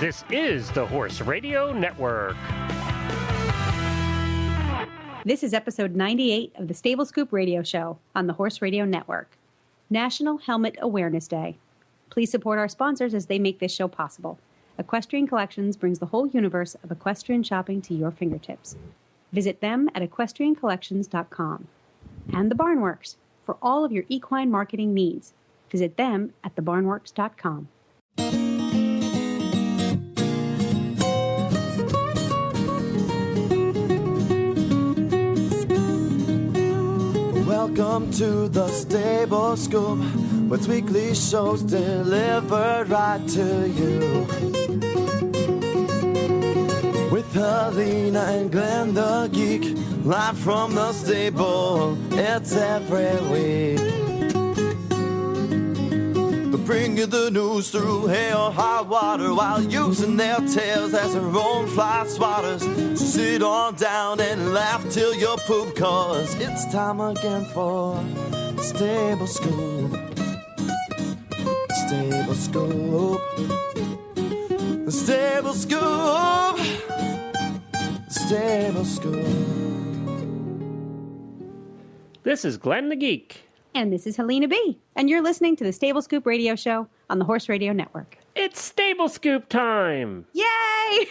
This is the Horse Radio Network. This is episode 98 of the Stable Scoop Radio Show on the Horse Radio Network. National Helmet Awareness Day. Please support our sponsors as they make this show possible. Equestrian Collections brings the whole universe of equestrian shopping to your fingertips. Visit them at equestriancollections.com. And the Barnworks for all of your equine marketing needs. Visit them at thebarnworks.com. Welcome to the Stable Scoop, with weekly shows delivered right to you. With Helena and Glenn the Geek, live from the stable, it's every week. They bring you the news through hail or high water, while using their tails as their own fly swatters. So sit on down and laugh till you poop, cause it's time again for Stable Scoop. Stable Scoop. The Stable Scoop. Stable Scoop. This is Glenn the Geek. And this is Helena B. And you're listening to the Stable Scoop Radio Show on the Horse Radio Network. It's Stable Scoop time. Yay!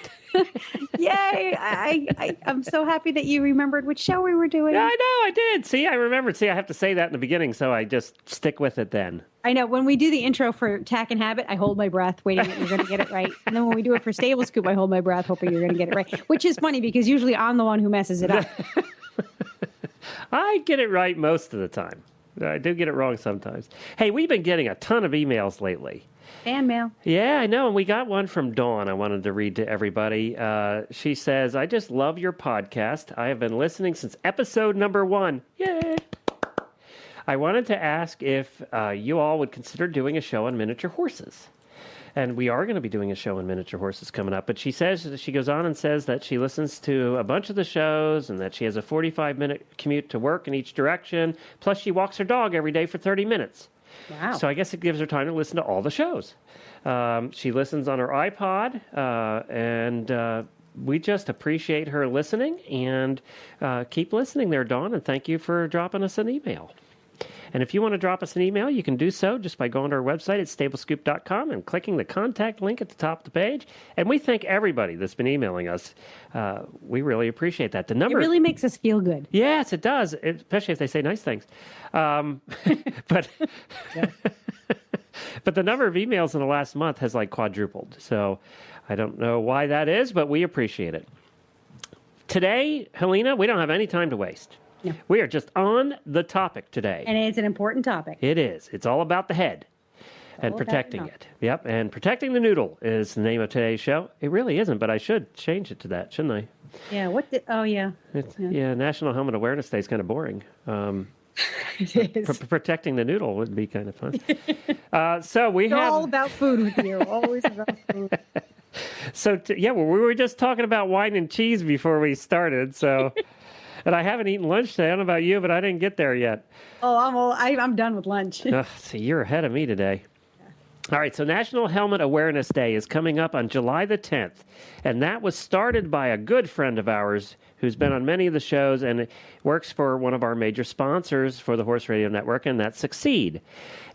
Yay! I'm so happy that you remembered which show we were doing. Yeah, I know, I did. See, I remembered. See, I have to say that in the beginning, so I just stick with it then. I know. When we do the intro for Tack and Habit, I hold my breath, waiting that you're going to get it right. And then when we do it for Stable Scoop, I hold my breath, hoping you're going to get it right. Which is funny, because usually I'm the one who messes it up. I get it right most of the time. I do get it wrong sometimes. Hey, we've been getting a ton of emails lately. Fan mail. Yeah, I know. And we got one from Dawn I wanted to read to everybody. She says, I just love your podcast. I have been listening since episode number 1. Yay! I wanted to ask if you all would consider doing a show on miniature horses. And we are going to be doing a show on miniature horses coming up. But she goes on and says that she listens to a bunch of the shows and that she has a 45-minute commute to work in each direction. Plus, she walks her dog every day for 30 minutes. Wow. So I guess it gives her time to listen to all the shows. She listens on her iPod, and we just appreciate her listening. And keep listening there, Dawn, and thank you for dropping us an email. And if you want to drop us an email, you can do so just by going to our website at stablescoop.com and clicking the contact link at the top of the page. And we thank everybody that's been emailing us. We really appreciate that. The number It really makes us feel good. Yes, it does, especially if they say nice things. But but the number of emails in the last month has like quadrupled. So I don't know why that is, but we appreciate it. Today, Helena, we don't have any time to waste. No. We are just on the topic today. And it's an important topic. It is. It's all about the head and protecting it. Yep, and protecting the noodle is the name of today's show. It really isn't, but I should change it to that, shouldn't I? Yeah, oh, yeah. Yeah, National Helmet Awareness Day is kind of boring. It is. Protecting the noodle would be kind of fun. So we It's have all about food with you. Always about food. So, we were just talking about wine and cheese before we started, so... And I haven't eaten lunch today. I don't know about you, but I didn't get there yet. Oh, I'm done with lunch. See, you're ahead of me today. All right, so National Helmet Awareness Day is coming up on July the 10th, and that was started by a good friend of ours who's been on many of the shows and works for one of our major sponsors for the Horse Radio Network, and that's Succeed.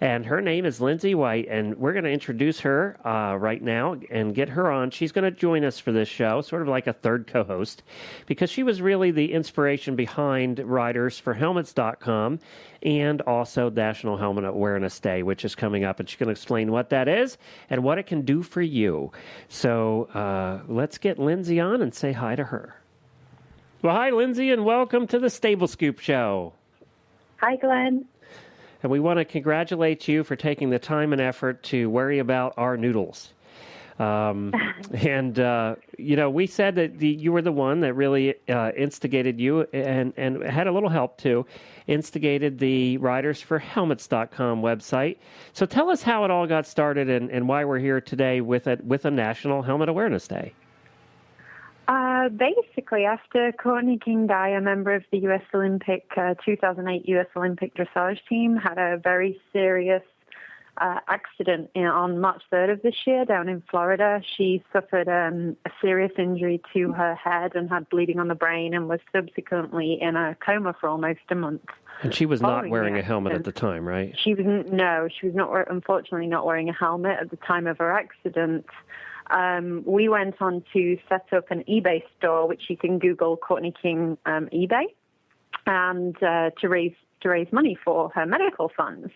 And her name is Lindsay White, and we're going to introduce her right now and get her on. She's going to join us for this show, sort of like a third co-host, because she was really the inspiration behind RidersForHelmets.com and also National Helmet Awareness Day, which is coming up, and she's going to explain what that is and what it can do for you. So let's get Lindsay on and say hi to her. Well, hi, Lindsay, and welcome to the Stable Scoop Show. Hi, Glenn. And we want to congratulate you for taking the time and effort to worry about our noodles. We said that you were the one that really instigated you and had a little help, too, instigated the RidersForHelmets.com website. So tell us how it all got started and why we're here today with a National Helmet Awareness Day. Basically, after Courtney King Dye, a member of the 2008 U.S. Olympic dressage team, had a very serious accident on March 3rd of this year down in Florida. She suffered a serious injury to her head and had bleeding on the brain and was subsequently in a coma for almost a month. And she was not wearing a helmet at the time, right? She was not, unfortunately not wearing a helmet at the time of her accident. We went on to set up an eBay store, which you can Google Courtney King eBay, and to raise money for her medical funds.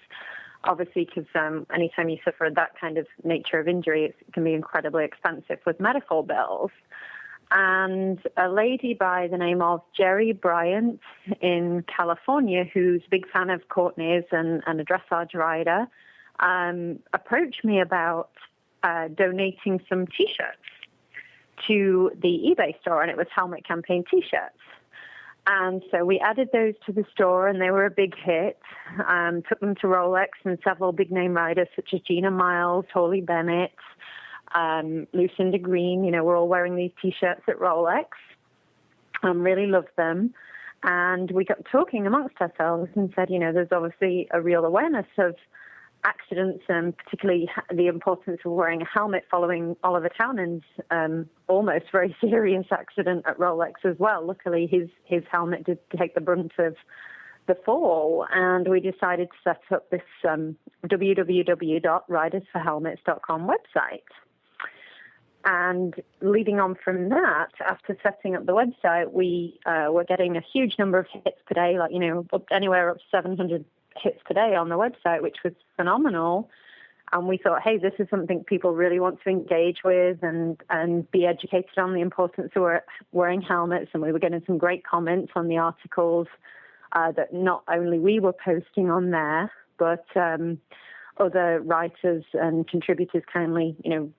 Obviously, because anytime you suffer that kind of nature of injury, it can be incredibly expensive with medical bills. And a lady by the name of Jerry Bryant in California, who's a big fan of Courtney's and a dressage rider, approached me about donating some T-shirts to the eBay store, and it was Helmet Campaign T-shirts. And so we added those to the store, and they were a big hit. Took them to Rolex and several big-name riders such as Gina Miles, Holly Bennett, Lucinda Green. We're all wearing these T-shirts at Rolex. Really loved them. And we got talking amongst ourselves and said, there's obviously a real awareness of accidents and particularly the importance of wearing a helmet following Oliver Townend's almost very serious accident at Rolex as well. Luckily, his helmet did take the brunt of the fall, and we decided to set up this www.ridersforhelmets.com website. And leading on from that, after setting up the website, we were getting a huge number of hits per day, anywhere up to 700 hits per day on the website, which was phenomenal. And we thought, hey, this is something people really want to engage with and be educated on the importance of wearing helmets. And we were getting some great comments on the articles that not only we were posting on there, but other writers and contributors kindly,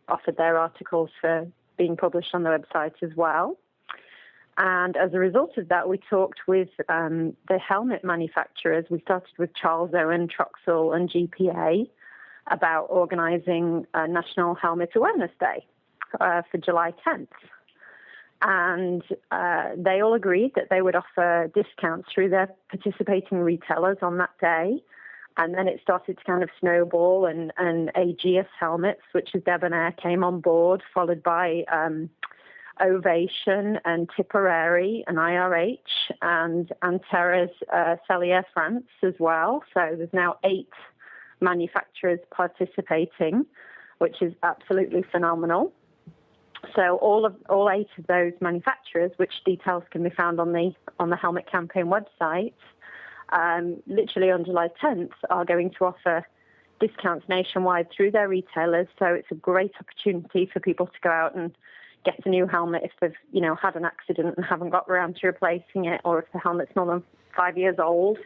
offered their articles for being published on the website as well. And as a result of that, we talked with the helmet manufacturers. We started with Charles Owen, Troxel, and GPA about organizing a National Helmet Awareness Day for July 10th. And they all agreed that they would offer discounts through their participating retailers on that day. And then it started to kind of snowball, and Aegeus Helmets, which is debonair, came on board, followed by Ovation and Tipperary and IRH and Anterra's Cellier France as well. So there's now 8 manufacturers participating, which is absolutely phenomenal. So all 8 of those manufacturers, which details can be found on the Helmet Campaign website, literally on July 10th, are going to offer discounts nationwide through their retailers. So it's a great opportunity for people to go out and get a new helmet if they've, had an accident and haven't got around to replacing it, or if the helmet's more than 5 years old,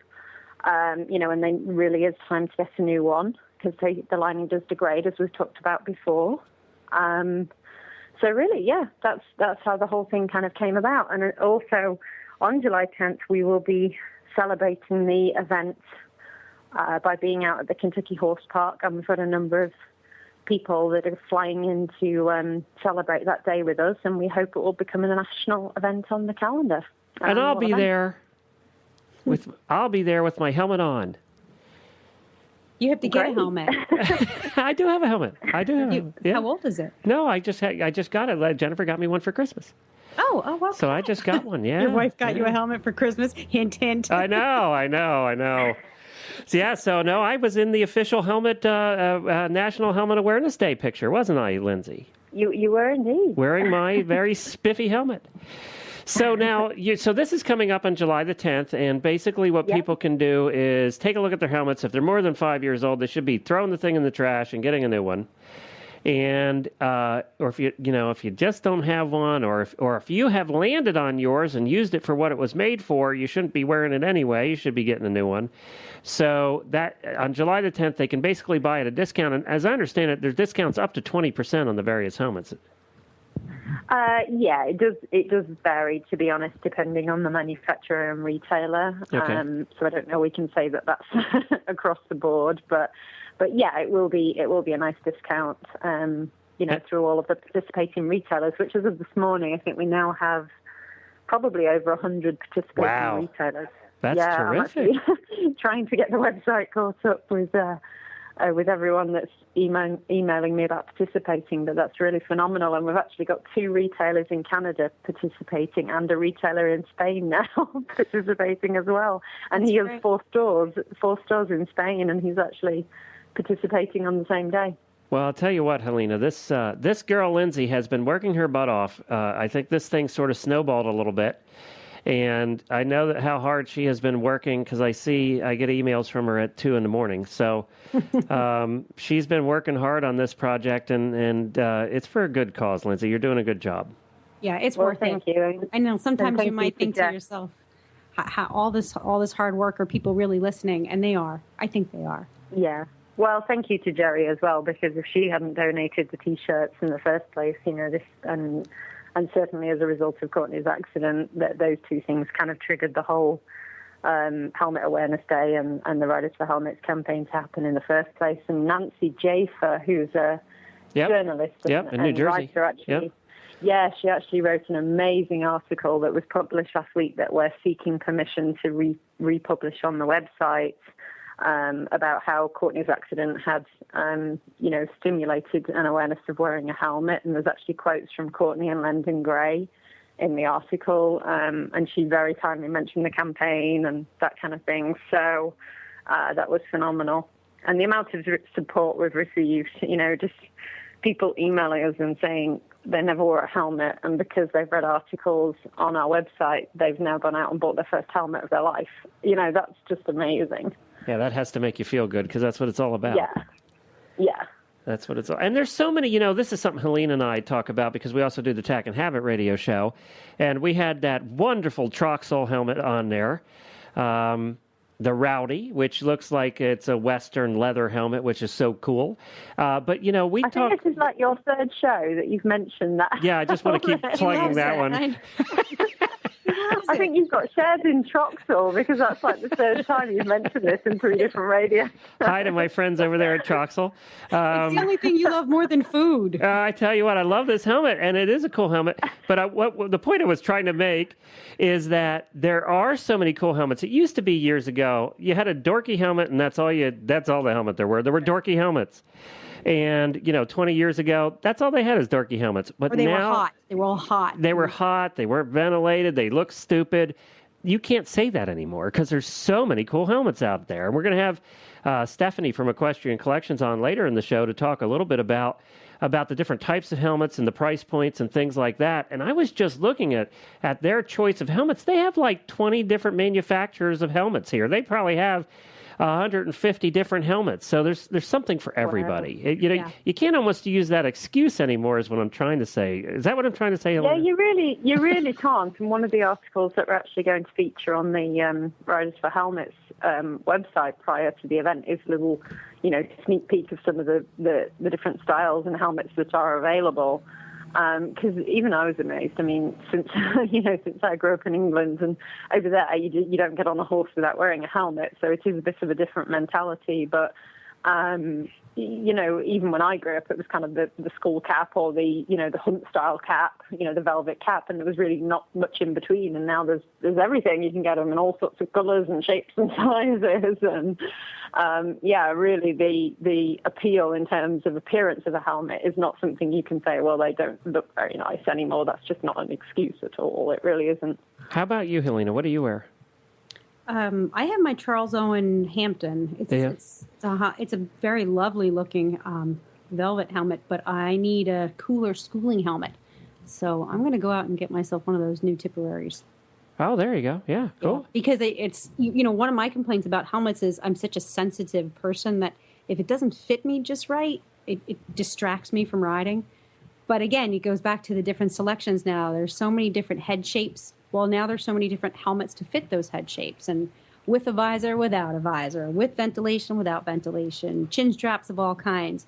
and then really is time to get a new one because the lining does degrade, as we've talked about before. So really, yeah, that's how the whole thing kind of came about. And also on July 10th, we will be celebrating the event by being out at the Kentucky Horse Park, and we've got a number of people that are flying in to celebrate that day with us, and we hope it will become a national event on the calendar. And I'll be there with my helmet on. You have to get a helmet. I do have a helmet. Yeah. How old is it? No, I just got it. Jennifer got me one for Christmas. Oh, well. So I just got one. Yeah. Your wife got you a helmet for Christmas. Hint, hint. I know. So, yeah, no, I was in the official helmet National Helmet Awareness Day picture, wasn't I, Lindsay? You were indeed. Wearing my very spiffy helmet. So now, so this is coming up on July the 10th, and basically what people can do is take a look at their helmets. If they're more than 5 years old, they should be throwing the thing in the trash and getting a new one. And or if you just don't have one, or if you have landed on yours and used it for what it was made for, you shouldn't be wearing it anyway. You should be getting a new one. So that on July the 10th, they can basically buy at a discount. And as I understand it, there's discounts up to 20% on the various helmets. Yeah, it does vary, to be honest, depending on the manufacturer and retailer. Okay. So I don't know. We can say that that's across the board, but yeah, it will be a nice discount. Through all of the participating retailers, which as of this morning, I think we now have probably over 100 participating retailers. That's terrific. I'm actually trying to get the website caught up with with everyone that's emailing me about participating, but that's really phenomenal. And we've actually got 2 retailers in Canada participating and a retailer in Spain now participating as well. And That's he has great. 4 stores in Spain, and he's actually participating on the same day. Well, I'll tell you what, Helena, this girl, Lindsay, has been working her butt off. I think this thing sort of snowballed a little bit. And I know that how hard she has been working because I get emails from her at 2 a.m. So she's been working hard on this project, and it's for a good cause, Lindsay. You're doing a good job. Yeah, it's Well, worth thank it. you. I know sometimes Thank you might you, think to Jack. yourself, how all this hard work, are people really listening? And they are. I think they are. Yeah. Well, thank you to Jerry as well, because if she hadn't donated the T-shirts in the first place, this and certainly as a result of Courtney's accident, that those 2 things kind of triggered the whole Helmet Awareness Day and the Riders for Helmets campaign to happen in the first place. And Nancy Jafer, who's a journalist in New Jersey. writer, actually. Yeah, she actually wrote an amazing article that was published last week that we're seeking permission to republish on the website. About how Courtney's accident had, stimulated an awareness of wearing a helmet. And there's actually quotes from Courtney and Lyndon Gray in the article. And she very kindly mentioned the campaign and that kind of thing. So that was phenomenal. And the amount of support we've received, just people emailing us and saying they never wore a helmet. And because they've read articles on our website, they've now gone out and bought their first helmet of their life. That's just amazing. Yeah, that has to make you feel good because that's what it's all about. Yeah. That's what it's all. And there's so many, this is something Helene and I talk about because we also do the Tack and Habit radio show. And we had that wonderful Troxel helmet on there. The Rowdy, which looks like it's a Western leather helmet, which is so cool. But, we I think this is like your 3rd show that you've mentioned that. Yeah, I just want to keep plugging that one. I think you've got shares in Troxel because that's like the 3rd time you've mentioned this in 3 different radios. Hi to my friends over there at Troxel. It's the only thing you love more than food. I tell you what, I love this helmet, and it is a cool helmet. But what the point I was trying to make is that there are so many cool helmets. It used to be years ago, you had a dorky helmet, and that's all the helmet there were. There were dorky helmets. And, 20 years ago, that's all they had is dorky helmets. But Or they now, were hot. They were all hot. They were hot. They weren't ventilated. They looked stupid. You can't say that anymore because there's so many cool helmets out there. And we're going to have Stephanie from Equestrian Collections on later in the show to talk a little bit about the different types of helmets and the price points and things like that. And I was just looking at their choice of helmets. They have like 20 different manufacturers of helmets here. They probably have 150 different helmets. So there's something for everybody. Wow. You can't almost use that excuse anymore is what I'm trying to say. Is that what I'm trying to say, Helena? Yeah, you really can't. And one of the articles that we're actually going to feature on the Riders for Helmets website prior to the event is a little, sneak peek of some of the different styles and helmets that are available. Because even I was amazed. I mean, since I grew up in England and over there, you don't get on a horse without wearing a helmet. So it is a bit of a different mentality. But even when I grew up, it was kind of the school cap or the hunt style cap, the velvet cap, and there was really not much in between. And now there's everything. You can get them in all sorts of colors and shapes and sizes. And really the appeal in terms of appearance of a helmet is not something you can say, well, they don't look very nice anymore. That's just not an excuse at all. It really isn't. How about you, Helena? What do you wear? I have my Charles Owen Hampton. It's a very lovely looking velvet helmet, but I need a cooler schooling helmet. So I'm going to go out and get myself one of those new Tipperaries. Oh, there you go. Yeah, cool. Yeah, because it's one of my complaints about helmets is I'm such a sensitive person that if it doesn't fit me just right, it distracts me from riding. But again, it goes back to the different selections now. There's so many different head shapes. Well, now there's so many different helmets to fit those head shapes, and with a visor, without a visor, with ventilation, without ventilation, chin straps of all kinds.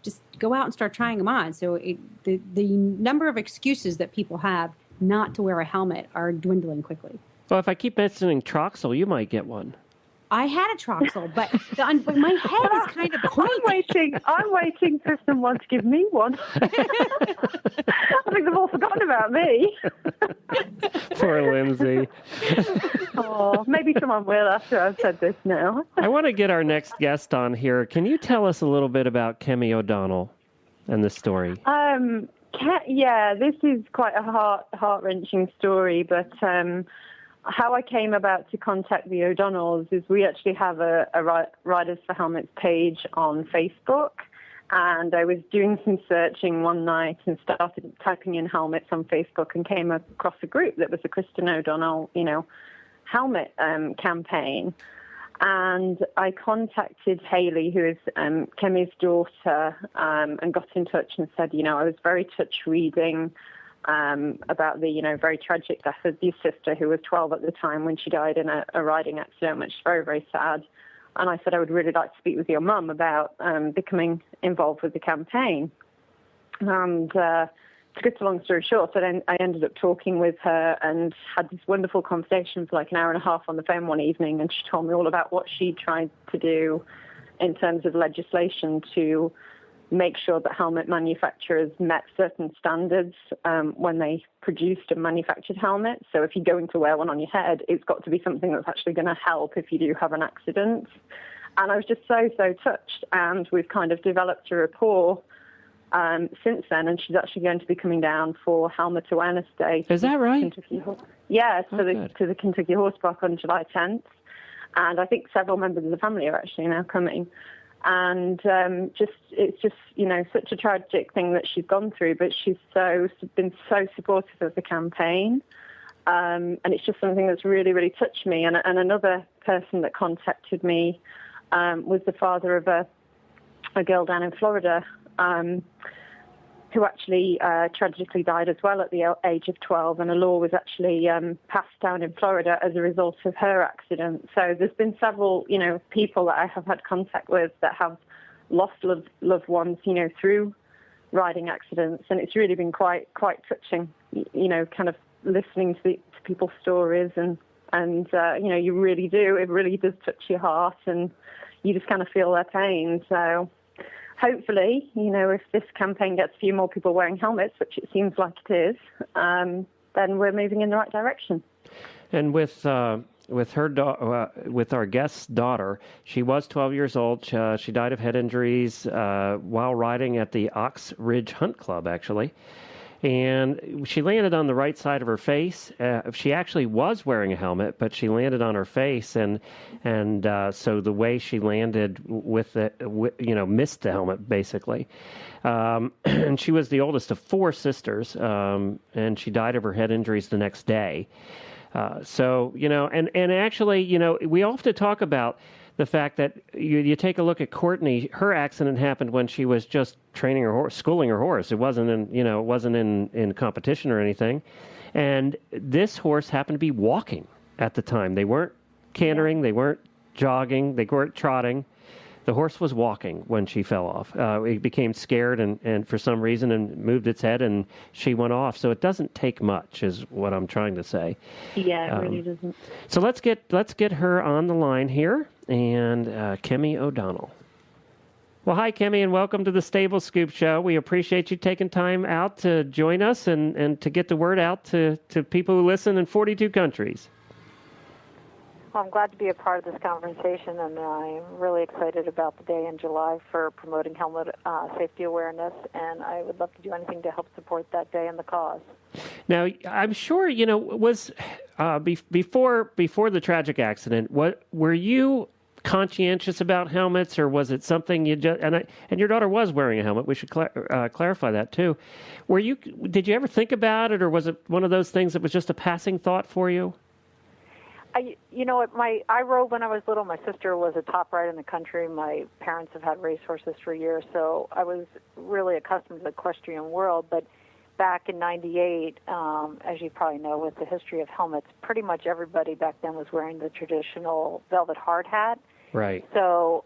Just go out and start trying them on. So the number of excuses that people have not to wear a helmet are dwindling quickly. Well, if I keep mentioning Troxel, you might get one. I had a Troxel, but but my head is kind of pointy. I'm waiting for someone to give me one. I think they've all forgotten about me. Poor Lindsay. Oh, maybe someone will after I've said this now. I want to get our next guest on here. Can you tell us a little bit about Kemi O'Donnell and the story? Yeah, this is quite a heart-wrenching story, but how I came about to contact the O'Donnells is we actually have a Riders for Helmets page on Facebook, and I was doing some searching one night and started typing in helmets on Facebook and came across a group that was the Kristen O'Donnell, helmet campaign. And I contacted Hayley, who is Kemi's daughter, and got in touch and said, I was very touched reading about the, very tragic death of your sister, who was 12 at the time when she died in a riding accident, which is very, very sad. And I said I would really like to speak with your mum about becoming involved with the campaign. And to get a long story short, I ended up talking with her and had this wonderful conversation for like an hour and a half on the phone one evening, and she told me all about what she tried to do in terms of legislation to make sure that helmet manufacturers met certain standards when they produced and manufactured helmets. So if you're going to wear one on your head, it's got to be something that's actually going to help if you do have an accident. And I was just so touched, and we've kind of developed a rapport since then, and she's actually going to be coming down for Helmet Awareness Day. Is that right? Yeah, to the Kentucky Horse Park on July 10th. And I think several members of the family are actually now coming. And it's just such a tragic thing that she's gone through, but she's been so supportive of the campaign. And it's just something that's really, really touched me. And another person that contacted me was the father of a girl down in Florida who actually tragically died as well at the age of 12, and a law was actually passed down in Florida as a result of her accident. So there's been several, people that I have had contact with that have lost loved ones, through riding accidents, and it's really been quite touching, kind of listening to people's stories, and you really do, it really does touch your heart, and you just kind of feel their pain. So hopefully, if this campaign gets a few more people wearing helmets, which it seems like it is, then we're moving in the right direction. And with our guest's daughter, she was 12 years old. She died of head injuries while riding at the Ox Ridge Hunt Club, actually. And she landed on the right side of her face. She actually was wearing a helmet, but she landed on her face, and so the way she landed with missed the helmet basically. And she was the oldest of four sisters, and she died of her head injuries the next day. And actually, we often talk about the fact that you take a look at Courtney. Her accident happened when she was just training her horse, schooling her horse. It wasn't in competition or anything. And this horse happened to be walking at the time. They weren't cantering, they weren't jogging, they weren't trotting. The horse was walking when she fell off. It became scared and for some reason and moved its head, and she went off. So it doesn't take much, is what I'm trying to say. Yeah, it really doesn't. So let's get her on the line here, and Kemi O'Donnell. Well, hi, Kemi, and welcome to the Stable Scoop Show. We appreciate you taking time out to join us and to get the word out to people who listen in 42 countries. Well, I'm glad to be a part of this conversation, and I'm really excited about the day in July for promoting helmet safety awareness, and I would love to do anything to help support that day and the cause. Now, I'm sure, was before the tragic accident, were you conscientious about helmets, or was it something you just, and your daughter was wearing a helmet, we should clarify that too. Did you ever think about it, or was it one of those things that was just a passing thought for you? I rode when I was little. My sister was a top rider in the country. My parents have had racehorses for years, so I was really accustomed to the equestrian world. But back in '98, as you probably know, with the history of helmets, pretty much everybody back then was wearing the traditional velvet hard hat. Right. So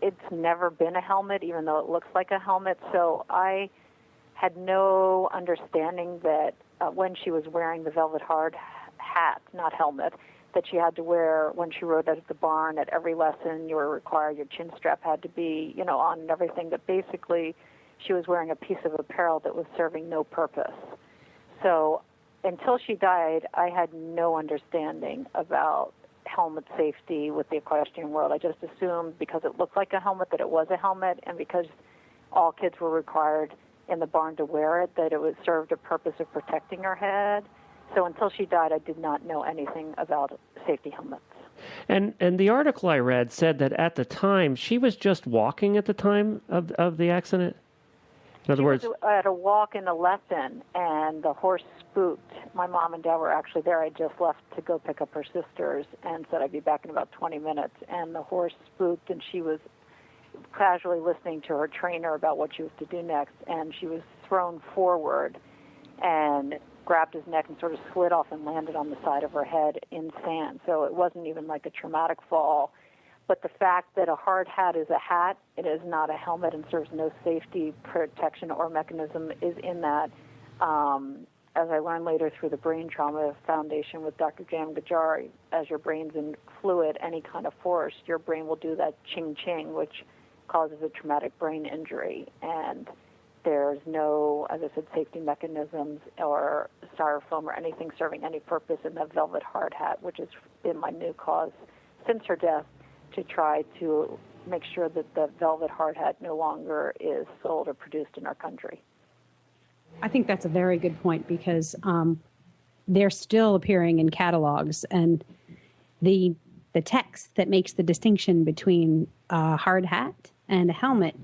it's never been a helmet, even though it looks like a helmet. So I had no understanding that when she was wearing the velvet hard hat, not helmet, that she had to wear when she rode at the barn. At every lesson, you were required, your chin strap had to be, on and everything. That basically she was wearing a piece of apparel that was serving no purpose. So until she died, I had no understanding about helmet safety with the equestrian world. I just assumed because it looked like a helmet that it was a helmet, and because all kids were required in the barn to wear it, that it would serve a purpose of protecting her head. So until she died, I did not know anything about safety helmets. And the article I read said that at the time, she was just walking at the time of the accident? In other words, was at a walk in a lesson, and the horse spooked. My mom and dad were actually there. I just left to go pick up her sisters and said I'd be back in about 20 minutes. And the horse spooked, and she was casually listening to her trainer about what she was to do next. And she was thrown forward and grabbed his neck and sort of slid off and landed on the side of her head in sand. So it wasn't even like a traumatic fall. But the fact that a hard hat is a hat, it is not a helmet and serves no safety, protection, or mechanism is in that. As I learned later through the Brain Trauma Foundation with Dr. Jam Gajari, as your brain's in fluid, any kind of force, your brain will do that ching-ching, which causes a traumatic brain injury. And there's no, as I said, safety mechanisms or styrofoam or anything serving any purpose in the velvet hard hat, which has been my new cause since her death, to try to make sure that the velvet hard hat no longer is sold or produced in our country. I think that's a very good point because they're still appearing in catalogs, and the text that makes the distinction between a hard hat and a helmet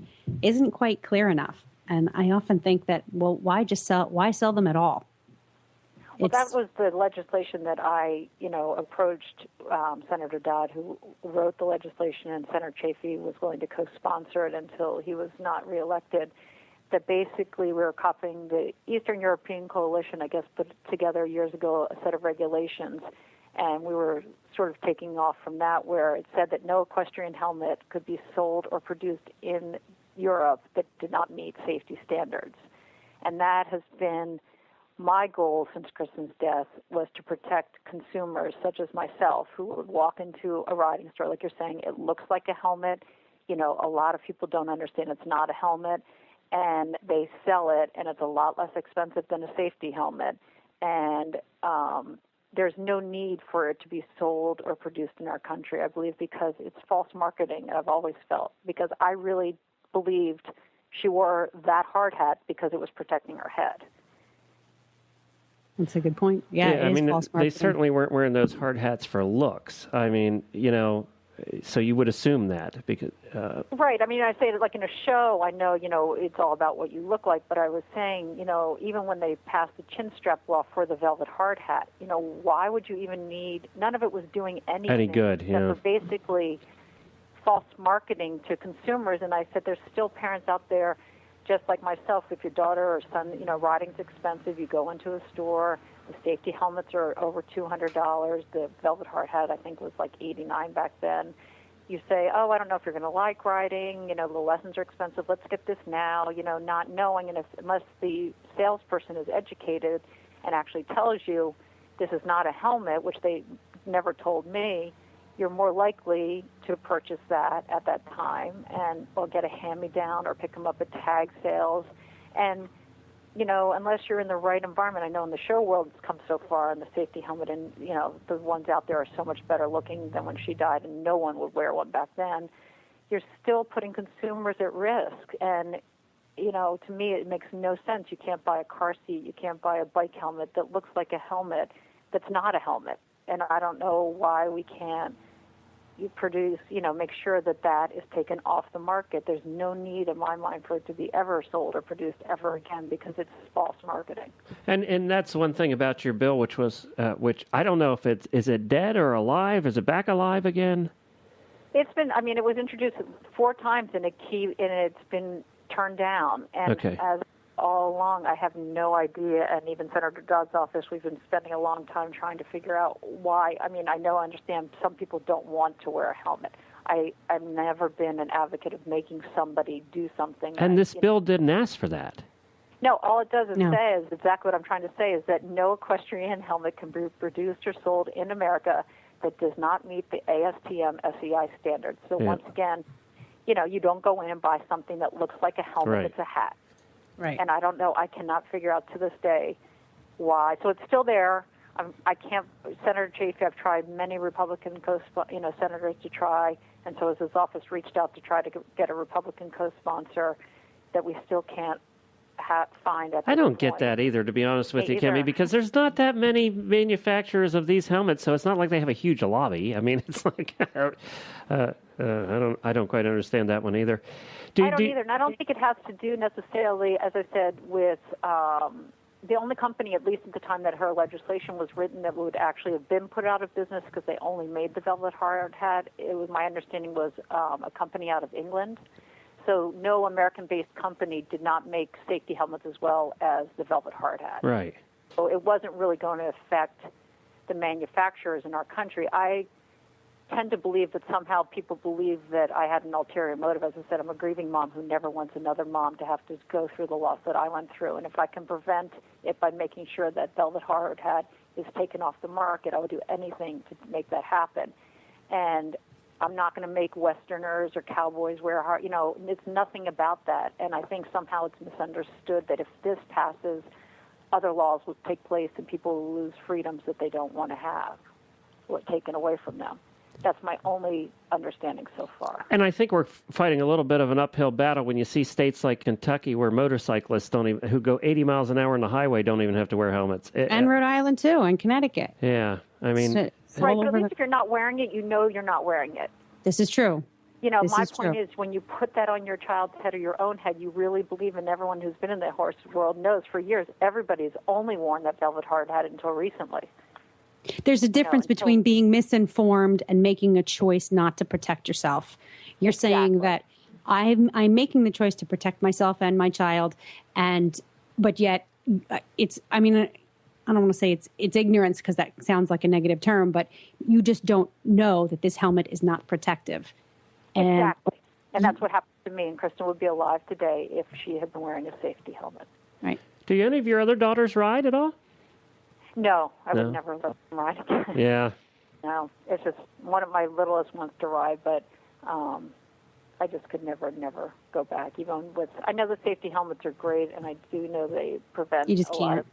isn't quite clear enough. And I often think that, well, why sell them at all? Well, that was the legislation that I, approached Senator Dodd, who wrote the legislation, and Senator Chafee was willing to co-sponsor it until he was not reelected. That basically we were copying the Eastern European Coalition, I guess, put together years ago a set of regulations, and we were sort of taking off from that, where it said that no equestrian helmet could be sold or produced in Europe that did not meet safety standards. And that has been my goal since Kristen's death, was to protect consumers such as myself who would walk into a riding store, like you're saying, it looks like a helmet. A lot of people don't understand it's not a helmet, and they sell it, and it's a lot less expensive than a safety helmet. And there's no need for it to be sold or produced in our country, I believe, because it's false marketing, I've always felt, because I really believed she wore that hard hat because it was protecting her head. That's a good point. Yeah, it is false marketing. They certainly weren't wearing those hard hats for looks. I mean, so you would assume that because right. I mean, I say that like in a show, I know, it's all about what you look like, but I was saying, even when they passed the chin strap law for the velvet hard hat, why would you even need, none of it was doing anything. Any good, yeah. That was basically false marketing to consumers. And I said there's still parents out there, just like myself, if your daughter or son, riding's expensive, you go into a store, the safety helmets are over $200. The velvet hard hat, I think, was like $89 back then. You say, oh, I don't know if you're going to like riding, the lessons are expensive, let's get this now, not knowing, and unless the salesperson is educated and actually tells you this is not a helmet, which they never told me, you're more likely to purchase that at that time or get a hand-me-down or pick them up at tag sales. And, unless you're in the right environment, I know in the show world it's come so far in the safety helmet, and, the ones out there are so much better looking than when she died, and no one would wear one back then. You're still putting consumers at risk. And, to me it makes no sense. You can't buy a car seat, you can't buy a bike helmet that looks like a helmet that's not a helmet. And I don't know why we can't produce, make sure that is taken off the market. There's no need in my mind for it to be ever sold or produced ever again because it's false marketing. And that's one thing about your bill, which I don't know if is it dead or alive? Is it back alive again? It's been, it was introduced 4 times and it's been turned down. And okay. As all along, I have no idea, and even Senator Dodd's office, we've been spending a long time trying to figure out why. I understand some people don't want to wear a helmet. I've never been an advocate of making somebody do something. And this bill didn't ask for that. No, all it does say is exactly what I'm trying to say, is that no equestrian helmet can be produced or sold in America that does not meet the ASTM SEI standards. So once again, you don't go in and buy something that looks like a helmet. Right. It's a hat. Right. And I don't know. I cannot figure out to this day why. So it's still there. I can't. Senator Chafee, I've tried many Republican senators to try, and so has his office reached out to try to get a Republican co-sponsor that we still can't find at this I don't get point. that eiteither, to be honest with you, either. Kimmy, because there's not that many manufacturers of these helmets, so it's not like they have a huge lobby. I mean, it's like I don't quite understand that one either. I don't either, and I don't think it has to do necessarily, as I said, with the only company, at least at the time that her legislation was written, that would actually have been put out of business because they only made the velvet hard hat. It was, my understanding was a company out of England. So no American-based company did not make safety helmets as well as the velvet hard hat. Right. So it wasn't really going to affect the manufacturers in our country. I tend to believe that somehow people believe that I had an ulterior motive. As I said, I'm a grieving mom who never wants another mom to have to go through the loss that I went through. And if I can prevent it by making sure that velvet hard hat is taken off the market, I would do anything to make that happen. And I'm not going to make Westerners or cowboys wear hard. It's nothing about that. And I think somehow it's misunderstood that if this passes, other laws will take place and people will lose freedoms that they don't want to have or taken away from them. That's my only understanding so far. And I think we're fighting a little bit of an uphill battle when you see states like Kentucky where motorcyclists who go 80 miles an hour on the highway don't even have to wear helmets. And Rhode Island, too, and Connecticut. Yeah, I mean... Right, but at least if you're not wearing it, you're not wearing it. This is true. My point is when you put that on your child's head or your own head, you really believe, and everyone who's been in the horse world knows for years, everybody's only worn that velvet hard hat until recently. There's a difference between being misinformed and making a choice not to protect yourself. You're saying that I'm making the choice to protect myself and my child, but yet it's, I mean, I don't want to say it's ignorance because that sounds like a negative term, but you just don't know that this helmet is not protective. Exactly. And that's what happened to me, and Kristen would be alive today if she had been wearing a safety helmet. Right. Do any of your other daughters ride at all? No, I would never let them ride again. Yeah. No, it's just one of my littlest wants to ride, but I just could never go back. Even with, I know the safety helmets are great, and I do know they prevent lot of,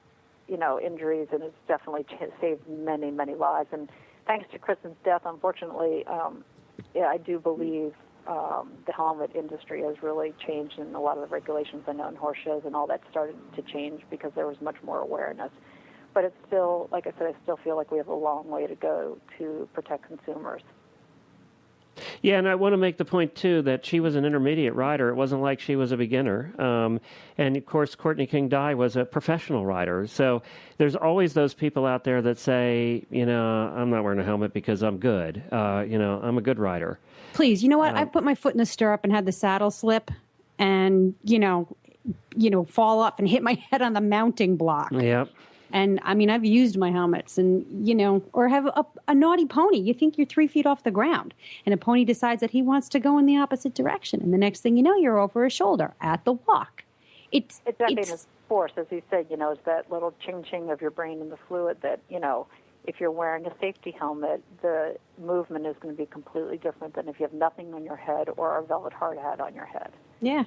injuries, and it's definitely saved many, many lives. And thanks to Kristen's death, unfortunately, I do believe the helmet industry has really changed, and a lot of the regulations I know in horse shows and all that started to change because there was much more awareness. But it's still, like I said, I still feel like we have a long way to go to protect consumers. Yeah, and I want to make the point, too, that she was an intermediate rider. It wasn't like she was a beginner. And, of course, Courtney King Dye was a professional rider. So there's always those people out there that say, I'm not wearing a helmet because I'm good. I'm a good rider. Please, you know what? I put my foot in the stirrup and had the saddle slip and, fall off and hit my head on the mounting block. Yep. And, I mean, I've used my helmets and, or have a naughty pony. You think you're 3 feet off the ground. And a pony decides that he wants to go in the opposite direction. And the next thing you know, you're over his shoulder at the walk. It's force, as you said, is that little ching-ching of your brain and the fluid that, if you're wearing a safety helmet, the movement is going to be completely different than if you have nothing on your head or a velvet hard hat on your head. Yeah.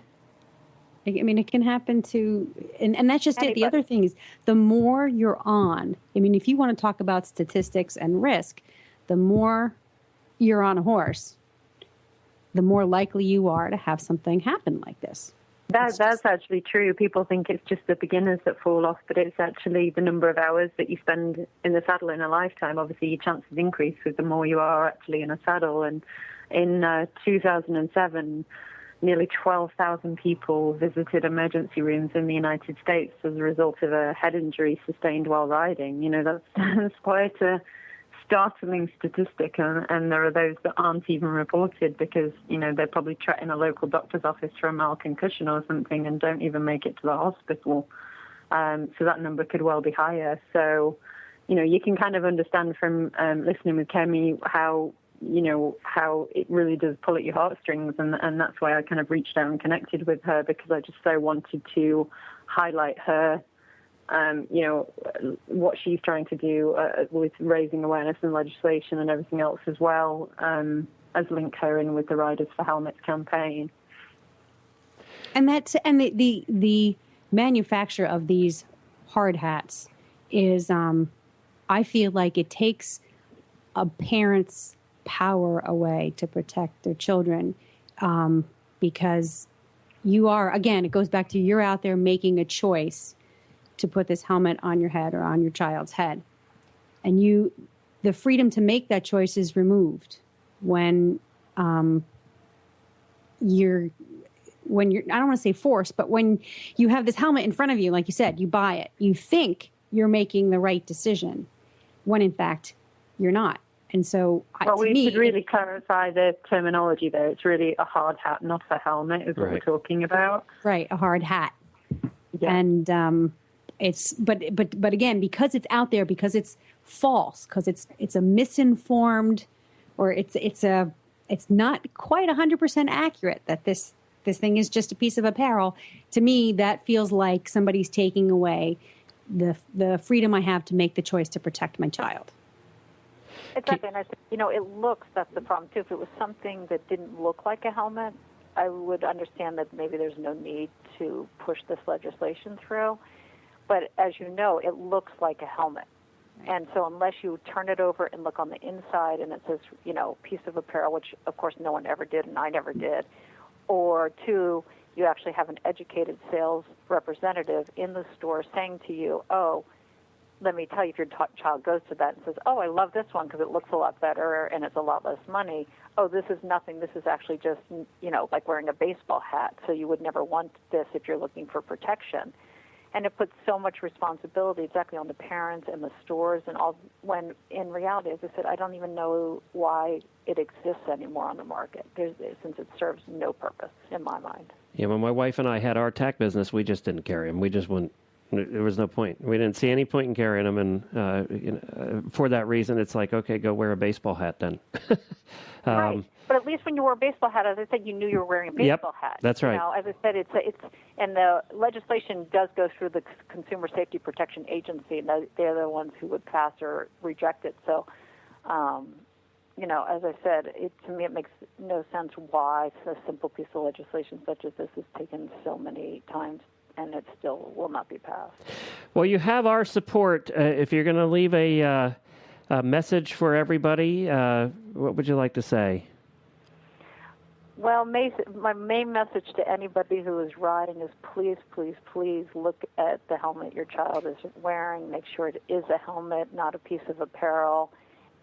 I mean, it can happen to, and that's just anybody. it. The other thing is, the more you're on, I mean, if you want to talk about statistics and risk, the more you're on a horse, the more likely you are to have something happen like this. That's actually true. People think it's just the beginners that fall off, but it's actually the number of hours that you spend in the saddle in a lifetime. Obviously, your chances increase with the more you are actually in a saddle. And in 2007, nearly 12,000 people visited emergency rooms in the United States as a result of a head injury sustained while riding. That's quite a startling statistic, and there are those that aren't even reported because, they're probably in a local doctor's office for a mild concussion or something and don't even make it to the hospital. So that number could well be higher. So, you can kind of understand from listening with Kemi how it really does pull at your heartstrings, and that's why I kind of reached out and connected with her, because I just so wanted to highlight her what she's trying to do with raising awareness and legislation and everything else as well, as link her in with the Riders for Helmets campaign. And the manufacture of these hard hats is, I feel like it takes a parent's power away to protect their children, because you are, again, it goes back to you're out there making a choice to put this helmet on your head or on your child's head. And the freedom to make that choice is removed when you're, I don't want to say forced, but when you have this helmet in front of you, like you said, you buy it, you think you're making the right decision when in fact you're not. And so, we should really clarify the terminology there. It's really a hard hat, not a helmet, is what we're talking about. Right, a hard hat. Yeah. And it's but again, because it's out there, because it's false, because it's a misinformed, or it's not quite 100% accurate that this thing is just a piece of apparel. To me, that feels like somebody's taking away the freedom I have to make the choice to protect my child. Exactly, and I think, it looks, that's the problem too. If it was something that didn't look like a helmet, I would understand that maybe there's no need to push this legislation through. But as you know, it looks like a helmet. And so unless you turn it over and look on the inside and it says, piece of apparel, which of course no one ever did and I never did, or two, you actually have an educated sales representative in the store saying to you, oh, let me tell you, if your child goes to that and says, oh, I love this one because it looks a lot better and it's a lot less money. Oh, this is nothing. This is actually just, like wearing a baseball hat. So you would never want this if you're looking for protection. And it puts so much responsibility exactly on the parents and the stores and all, when in reality, as I said, I don't even know why it exists anymore on the market, since it serves no purpose in my mind. Yeah, when my wife and I had our tack business, we just didn't carry them. We just wouldn't. There was no point. We didn't see any point in carrying them, and for that reason, it's like, okay, go wear a baseball hat then. Right. But at least when you wore a baseball hat, as I said, you knew you were wearing a baseball hat. That's right. As I said, it's and the legislation does go through the Consumer Safety Protection Agency, and they're the ones who would pass or reject it. So, as I said, to me, it makes no sense why a simple piece of legislation such as this is taken so many times and it still will not be passed. Well, you have our support. If you're going to leave a message for everybody, what would you like to say? Well, my main message to anybody who is riding is please, please, please look at the helmet your child is wearing. Make sure it is a helmet, not a piece of apparel.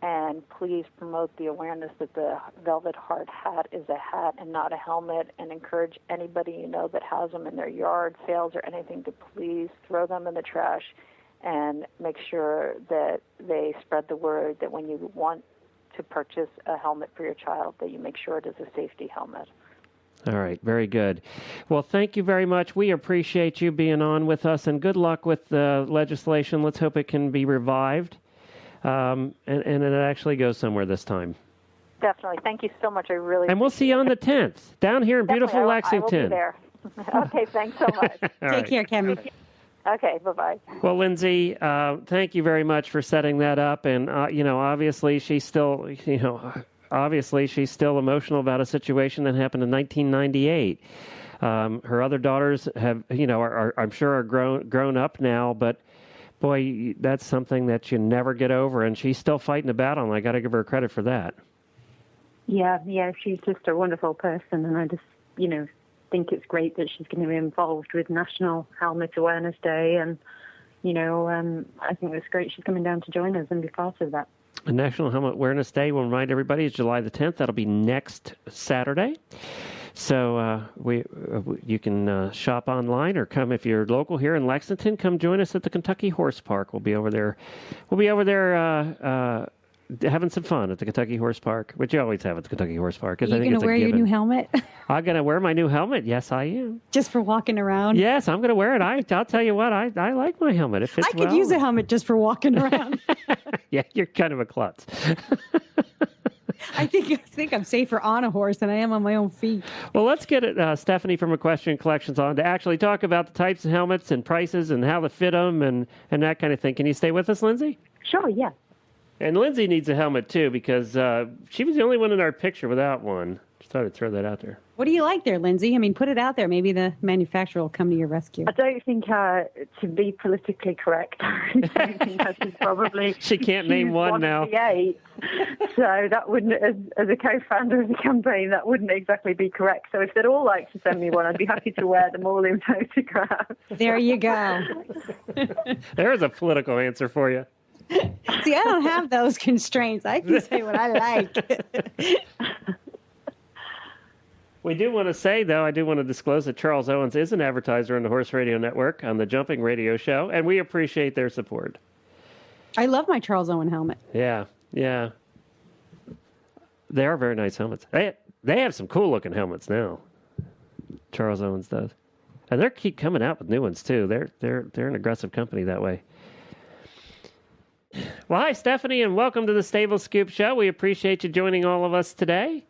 And please promote the awareness that the velvet hard hat is a hat and not a helmet, and encourage anybody you know that has them in their yard sales or anything to please throw them in the trash and make sure that they spread the word that when you want to purchase a helmet for your child, that you make sure it is a safety helmet. All right, very good. Well, thank you very much. We appreciate you being on with us, and good luck with the legislation. Let's hope it can be revived. And it actually goes somewhere this time. Definitely. Thank you so much. I really And we'll see you on the 10th, down here in beautiful Lexington. I will be there. Okay, thanks so much. Take care, Kemi. Okay, bye-bye. Well, Lindsay, thank you very much for setting that up. And, obviously she's still, she's still emotional about a situation that happened in 1998. Her other daughters have, I'm sure are grown up now, but boy, that's something that you never get over, and she's still fighting the battle, and I got to give her credit for that. Yeah, she's just a wonderful person, and I just, think it's great that she's going to be involved with National Helmet Awareness Day, and, I think it's great she's coming down to join us and be part of that. National Helmet Awareness Day, we'll remind everybody, is July the 10th. That'll be next Saturday. So you can shop online or come if you're local here in Lexington. Come join us at the Kentucky Horse Park. We'll be over there. Having some fun at the Kentucky Horse Park, which you always have at the Kentucky Horse Park. Are you going to wear your new helmet? I'm going to wear my new helmet. Yes, I am. Just for walking around? Yes, I'm going to wear it. I'll tell you what, I like my helmet. It fits well. I could use a helmet just for walking around. Yeah, you're kind of a klutz. I think I'm safer on a horse than I am on my own feet. Well, let's get Stephanie from Equestrian Collections on to actually talk about the types of helmets and prices and how to fit them and that kind of thing. Can you stay with us, Lindsay? Sure, yeah. And Lindsay needs a helmet, too, because she was the only one in our picture without one. Just thought I'd throw that out there. What do you like there, Lindsay? I mean, put it out there. Maybe the manufacturer will come to your rescue. I don't think, to be politically correct, I don't think I should probably... She can't name one now. So that wouldn't, as a co-founder of the campaign, that wouldn't exactly be correct. So if they'd all like to send me one, I'd be happy to wear them all in photographs. There you go. There's a political answer for you. See, I don't have those constraints. I can say what I like. We do want to say, though, I do want to disclose that Charles Owens is an advertiser on the Horse Radio Network on the Jumping Radio Show, and we appreciate their support. I love my Charles Owen helmet. Yeah. They are very nice helmets. They have some cool-looking helmets now. Charles Owens does. And they keep coming out with new ones, too. They're an aggressive company that way. Well, hi, Stephanie, and welcome to the Stable Scoop Show. We appreciate you joining all of us today.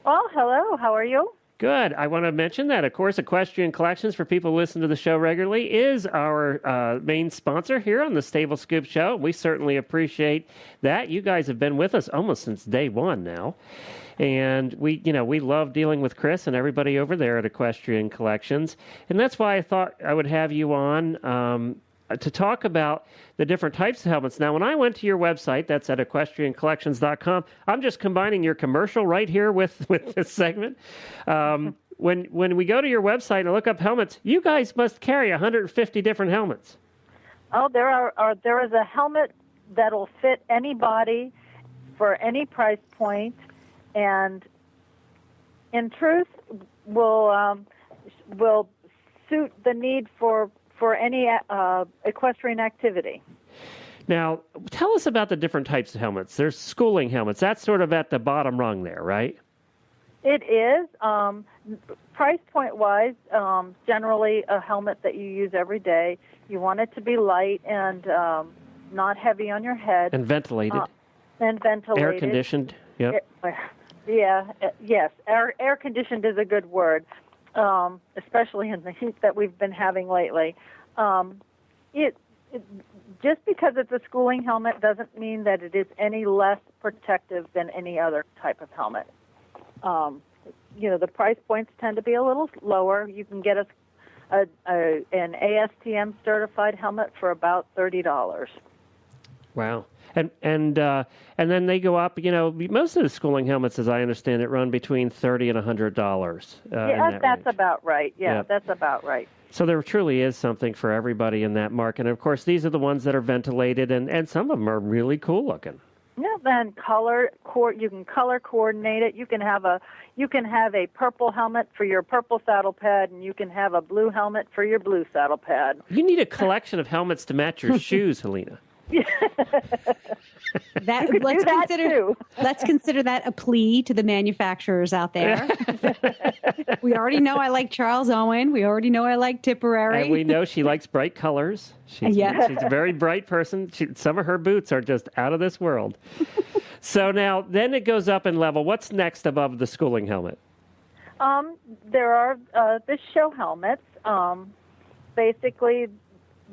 Well, hello. How are you? Good. I want to mention that, of course, Equestrian Collections, for people who listen to the show regularly, is our main sponsor here on the Stable Scoop Show. We certainly appreciate that. You guys have been with us almost since day one now. And we love dealing with Chris and everybody over there at Equestrian Collections. And that's why I thought I would have you on to talk about the different types of helmets. Now, when I went to your website, that's at equestriancollections.com, I'm just combining your commercial right here with this segment. When we go to your website and look up helmets, you guys must carry 150 different helmets. Oh, there is a helmet that'll fit any body for any price point, and in truth, will suit the need for any equestrian activity. Now, tell us about the different types of helmets. There's schooling helmets. That's sort of at the bottom rung there, right? It is. Price point-wise, generally a helmet that you use every day. You want it to be light and not heavy on your head. And ventilated. Air-conditioned. Yep. Yes. Air-conditioned is a good word. Especially in the heat that we've been having lately. Just because it's a schooling helmet doesn't mean that it is any less protective than any other type of helmet. The price points tend to be a little lower. You can get an ASTM certified helmet for about $30. Wow. And then they go up. Most of the schooling helmets, as I understand it, run between $30 and $100. That's about right. Yeah, that's about right. So there truly is something for everybody in that market. And of course, these are the ones that are ventilated, and some of them are really cool looking. Yeah, then you can color coordinate it. You can have a purple helmet for your purple saddle pad, and you can have a blue helmet for your blue saddle pad. You need a collection of helmets to match your shoes, Helena. Let's consider that a plea to the manufacturers out there. We already know I like Charles Owen. We already know I like Tipperary. And we know she likes bright colors. She's a very bright person. Some of her boots are just out of this world. So now, then it goes up in level. What's next above the schooling helmet? There are the show helmets. Basically,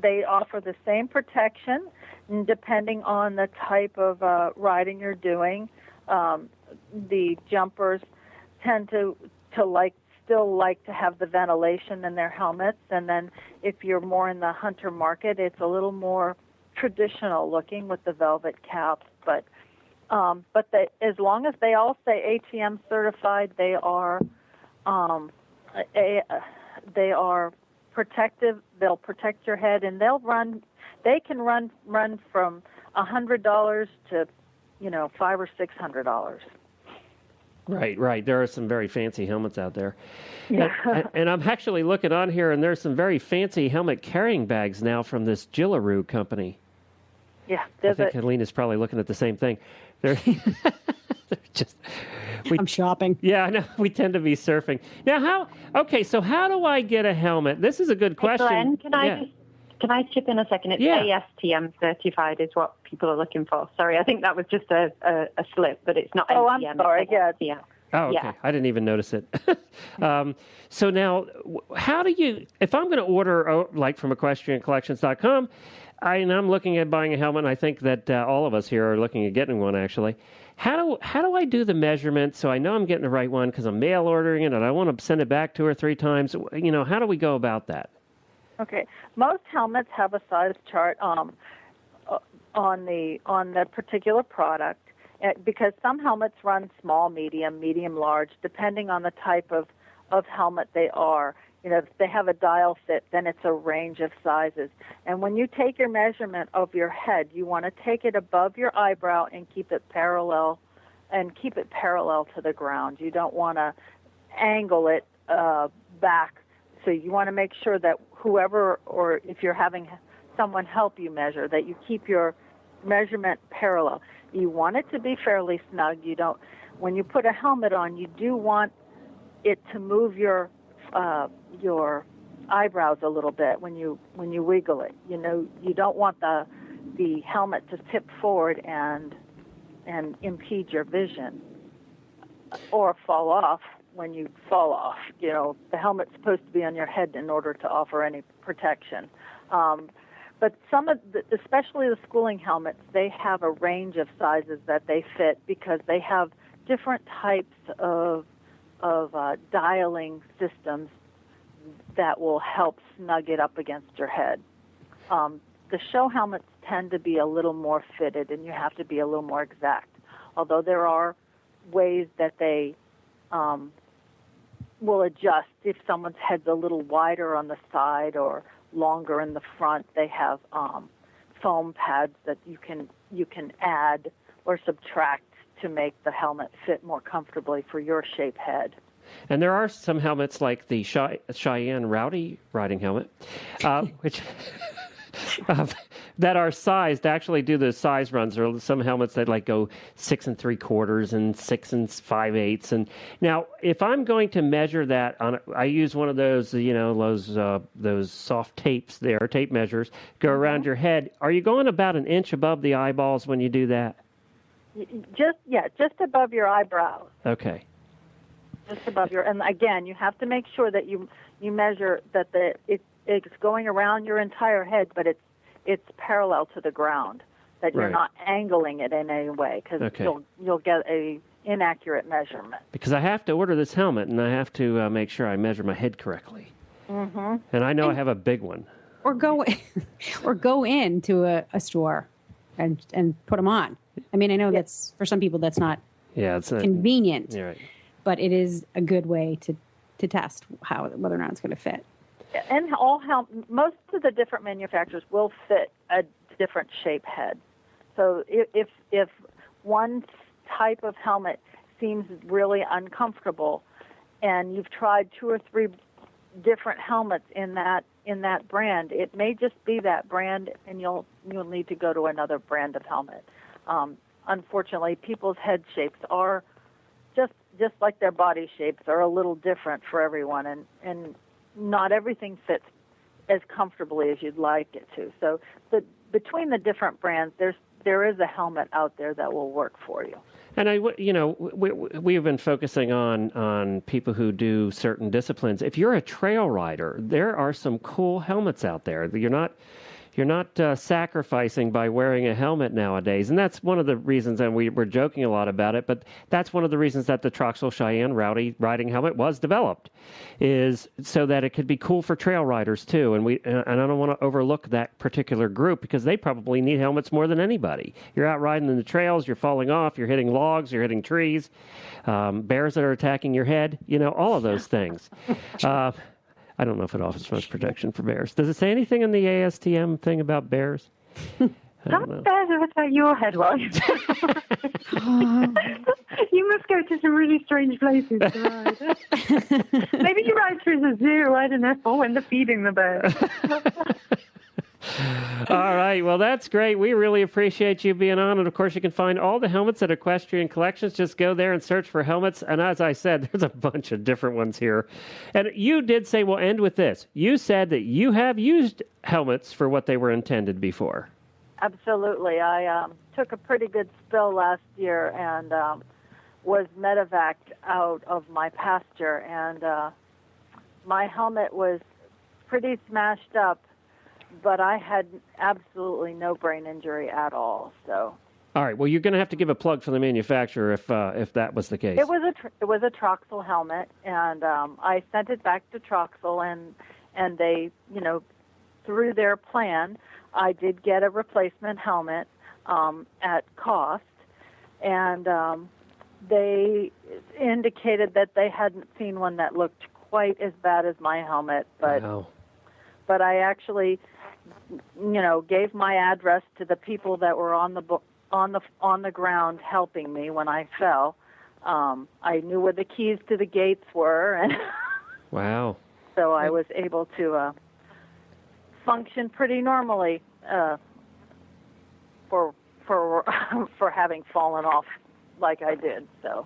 they offer the same protection. Depending on the type of riding you're doing, the jumpers tend to still like to have the ventilation in their helmets. And then if you're more in the hunter market, it's a little more traditional looking with the velvet caps. But as long as they all say ATM certified, they are protective. They'll protect your head, and they can run from $100 to, $500 or $600. Right. There are some very fancy helmets out there. Yeah. And I'm actually looking on here, and there's some very fancy helmet carrying bags now from this Gillaroo company. Yeah. I think Helena's probably looking at the same thing. They're I'm shopping. Yeah, I know. We tend to be surfing. Now, so how do I get a helmet? This is a good question. Glenn, can Can I chip in a second? It's ASTM certified is what people are looking for. Sorry, I think that was just a slip, but it's not ATM. I'm sorry. Yeah. Oh, okay. Yeah. I didn't even notice it. So now, how do you, if I'm going to order, like from equestriancollections.com, and I'm looking at buying a helmet, and I think that all of us here are looking at getting one, actually. How do I do the measurement so I know I'm getting the right one because I'm mail ordering it and I want to send it back 2 or 3 times? How do we go about that? Okay. Most helmets have a size chart on the particular product because some helmets run small, medium, large, depending on the type of helmet they are. If they have a dial fit, then it's a range of sizes. And when you take your measurement of your head, you want to take it above your eyebrow and keep it parallel to the ground. You don't want to angle it back. So you want to make sure that whoever, or if you're having someone help you measure, that you keep your measurement parallel. You want it to be fairly snug. When you put a helmet on, you do want it to move your eyebrows a little bit when you wiggle it. You don't want the helmet to tip forward and impede your vision or fall off when you fall off. The helmet's supposed to be on your head in order to offer any protection. But some of especially the schooling helmets, they have a range of sizes that they fit because they have different types of dialing systems that will help snug it up against your head. The show helmets tend to be a little more fitted, and you have to be a little more exact. Although there are ways that they will adjust if someone's head's a little wider on the side or longer in the front. They have foam pads that you can add or subtract to make the helmet fit more comfortably for your shape head. And there are some helmets like the Cheyenne Rowdy riding helmet, which that are sized to actually do the size runs. There are some helmets that go 6 3/4 and 6 5/8. And now, if I'm going to measure that, I use one of those, those soft tapes there, tape measures, go around your head. Are you going about an inch above the eyeballs when you do that? Just above your eyebrows. Okay. Just above and again, you have to make sure that you measure that it's going around your entire head, but it's parallel to the ground. That you're not angling it in any way, because you'll get a inaccurate measurement. Because I have to order this helmet, and I have to make sure I measure my head correctly. Mm-hmm. And I know I have a big one. Or go into a store and put them on. I mean, I know that's for some people that's not convenient. You're right. But it is a good way to test whether or not it's going to fit. And most of the different manufacturers will fit a different shape head. So if one type of helmet seems really uncomfortable, and you've tried 2 or 3 different helmets in that brand, it may just be that brand, and you'll need to go to another brand of helmet. Unfortunately, people's head shapes are just like their body shapes are a little different for everyone, and not everything fits as comfortably as you'd like it to. So between the different brands, there is a helmet out there that will work for you. And we have been focusing on people who do certain disciplines. If you're a trail rider, there are some cool helmets out there. You're not sacrificing by wearing a helmet nowadays. And that's one of the reasons, and we're joking a lot about it, but that's one of the reasons that the Troxel Cheyenne Rowdy riding helmet was developed, is so that it could be cool for trail riders too. And I don't want to overlook that particular group, because they probably need helmets more than anybody. You're out riding in the trails, you're falling off, you're hitting logs, you're hitting trees, bears that are attacking your head, all of those things. I don't know if it offers much protection for bears. Does it say anything in the ASTM thing about bears? Some bears will attack your head, right? You must go to some really strange places to ride. Maybe you ride through the zoo, I don't know, when they're feeding the bears. All right. Well, that's great. We really appreciate you being on. And, of course, you can find all the helmets at Equestrian Collections. Just go there and search for helmets. And as I said, there's a bunch of different ones here. And you did say, we'll end with this. You said that you have used helmets for what they were intended before. Absolutely. I took a pretty good spill last year and was medevaced out of my pasture. And my helmet was pretty smashed up, but I had absolutely no brain injury at all. So. All right. Well, you're going to have to give a plug for the manufacturer if that was the case. It was a Troxel helmet, and I sent it back to Troxel, and they, through their plan, I did get a replacement helmet at cost, and they indicated that they hadn't seen one that looked quite as bad as my helmet, but wow. But I actually, gave my address to the people that were on the ground helping me when I fell. I knew where the keys to the gates were, and wow. So I was able to function pretty normally for having fallen off like I did. So.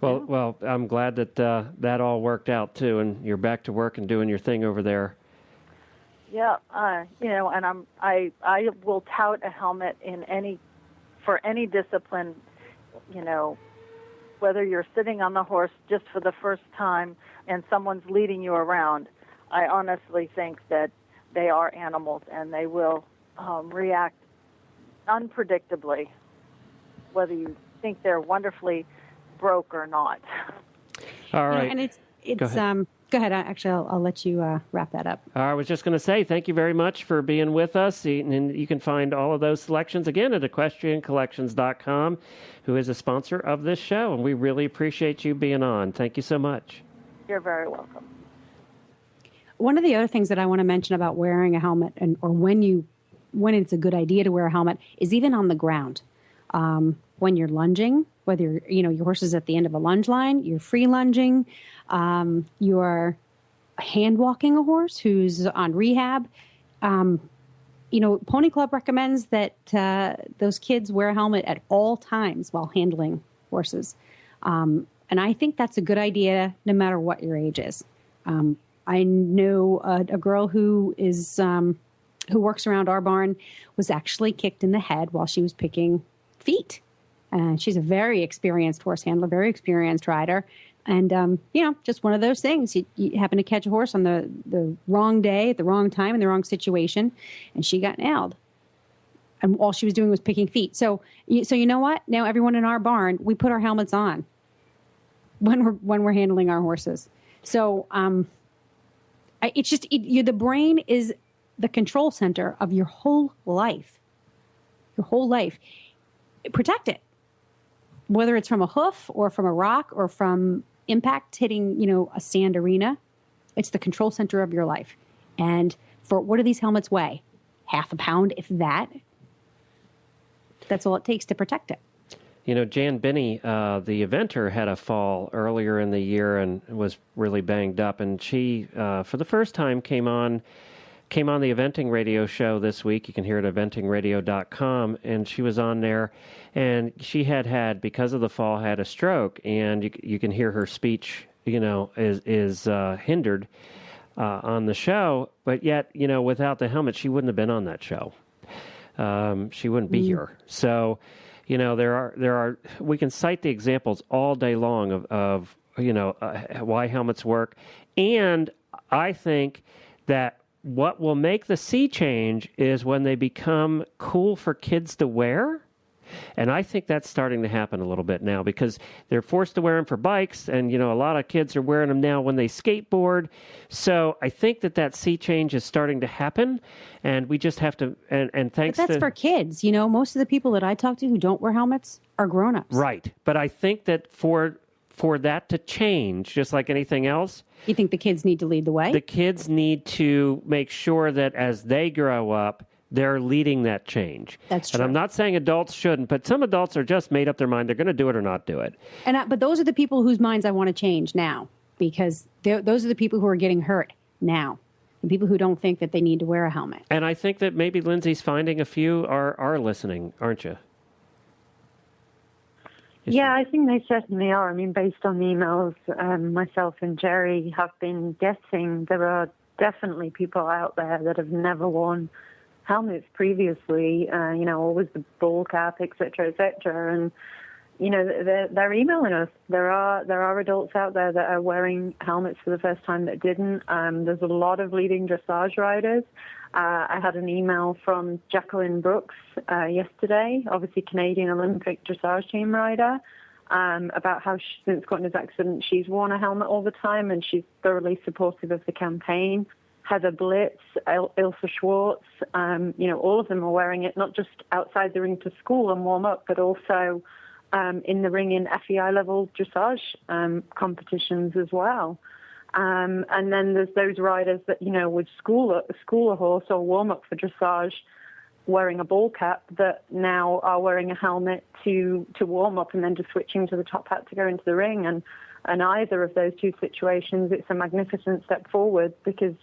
Well, I'm glad that that all worked out too, and you're back to work and doing your thing over there. Yeah, and I will tout a helmet for any discipline, whether you're sitting on the horse just for the first time and someone's leading you around. I honestly think that they are animals and they will react unpredictably, whether you think they're wonderfully broke or not. All right. And it's go ahead. Actually, I'll let you wrap that up. I was just going to say thank you very much for being with us. And you can find all of those selections again at equestriancollections.com, who is a sponsor of this show. And we really appreciate you being on. Thank you so much. You're very welcome. One of the other things that I want to mention about wearing a helmet or when it's a good idea to wear a helmet is even on the ground. When you're lunging, whether your horse is at the end of a lunge line, you're free lunging, you're hand walking a horse who's on rehab. Pony Club recommends that those kids wear a helmet at all times while handling horses. And I think that's a good idea no matter what your age is. I know a girl who works around our barn was actually kicked in the head while she was picking feet. She's a very experienced horse handler, very experienced rider. And, just one of those things. You happen to catch a horse on the wrong day, at the wrong time, in the wrong situation, and she got nailed. And all she was doing was picking feet. So you know what? Now everyone in our barn, we put our helmets on when we're handling our horses. So the brain is the control center of your whole life. Your whole life. Protect it. Whether it's from a hoof or from a rock or from impact hitting, a sand arena, it's the control center of your life. And what do these helmets weigh? Half a pound, if that. That's all it takes to protect it. Jan Binney, the eventer, had a fall earlier in the year and was really banged up. And she, for the first time, came on the eventing radio show this week. You can hear it at eventingradio.com. And she was on there, and she had because of the fall, had a stroke. And you can hear her speech, is hindered on the show. But yet, without the helmet, she wouldn't have been on that show. She wouldn't be here. So, there are we can cite the examples all day long of why helmets work. And I think that what will make the sea change is when they become cool for kids to wear. And I think that's starting to happen a little bit now because they're forced to wear them for bikes. And, a lot of kids are wearing them now when they skateboard. So I think that sea change is starting to happen. And we just have to, and thanks to... But that's for kids. Most of the people that I talk to who don't wear helmets are grown-ups. Right. But I think that for that to change, just like anything else... You think the kids need to lead the way? The kids need to make sure that as they grow up, they're leading that change. That's true. And I'm not saying adults shouldn't, but some adults are just made up their mind. They're going to do it or not do it. But those are the people whose minds I want to change now, because those are the people who are getting hurt now. and people who don't think that they need to wear a helmet. And I think that maybe Lindsay's finding a few are listening, aren't you? Yeah, I think they certainly are. I mean, based on the emails myself and Jerry have been getting, there are definitely people out there that have never worn helmets previously, always the ball cap, et cetera, and, they're emailing us. There are adults out there that are wearing helmets for the first time that didn't. There's a lot of leading dressage riders. I had an email from Jacqueline Brooks yesterday, obviously Canadian Olympic dressage team rider, about how since Courtney's accident, she's worn a helmet all the time, and she's thoroughly supportive of the campaign. Heather Blitz, Ilsa Schwartz, all of them are wearing it, not just outside the ring to school and warm up, but also in the ring in FEI level dressage competitions as well. And then there's those riders that, would school a horse or warm up for dressage wearing a ball cap that now are wearing a helmet to warm up and then just switching to the top hat to go into the ring. And either of those two situations, it's a magnificent step forward because,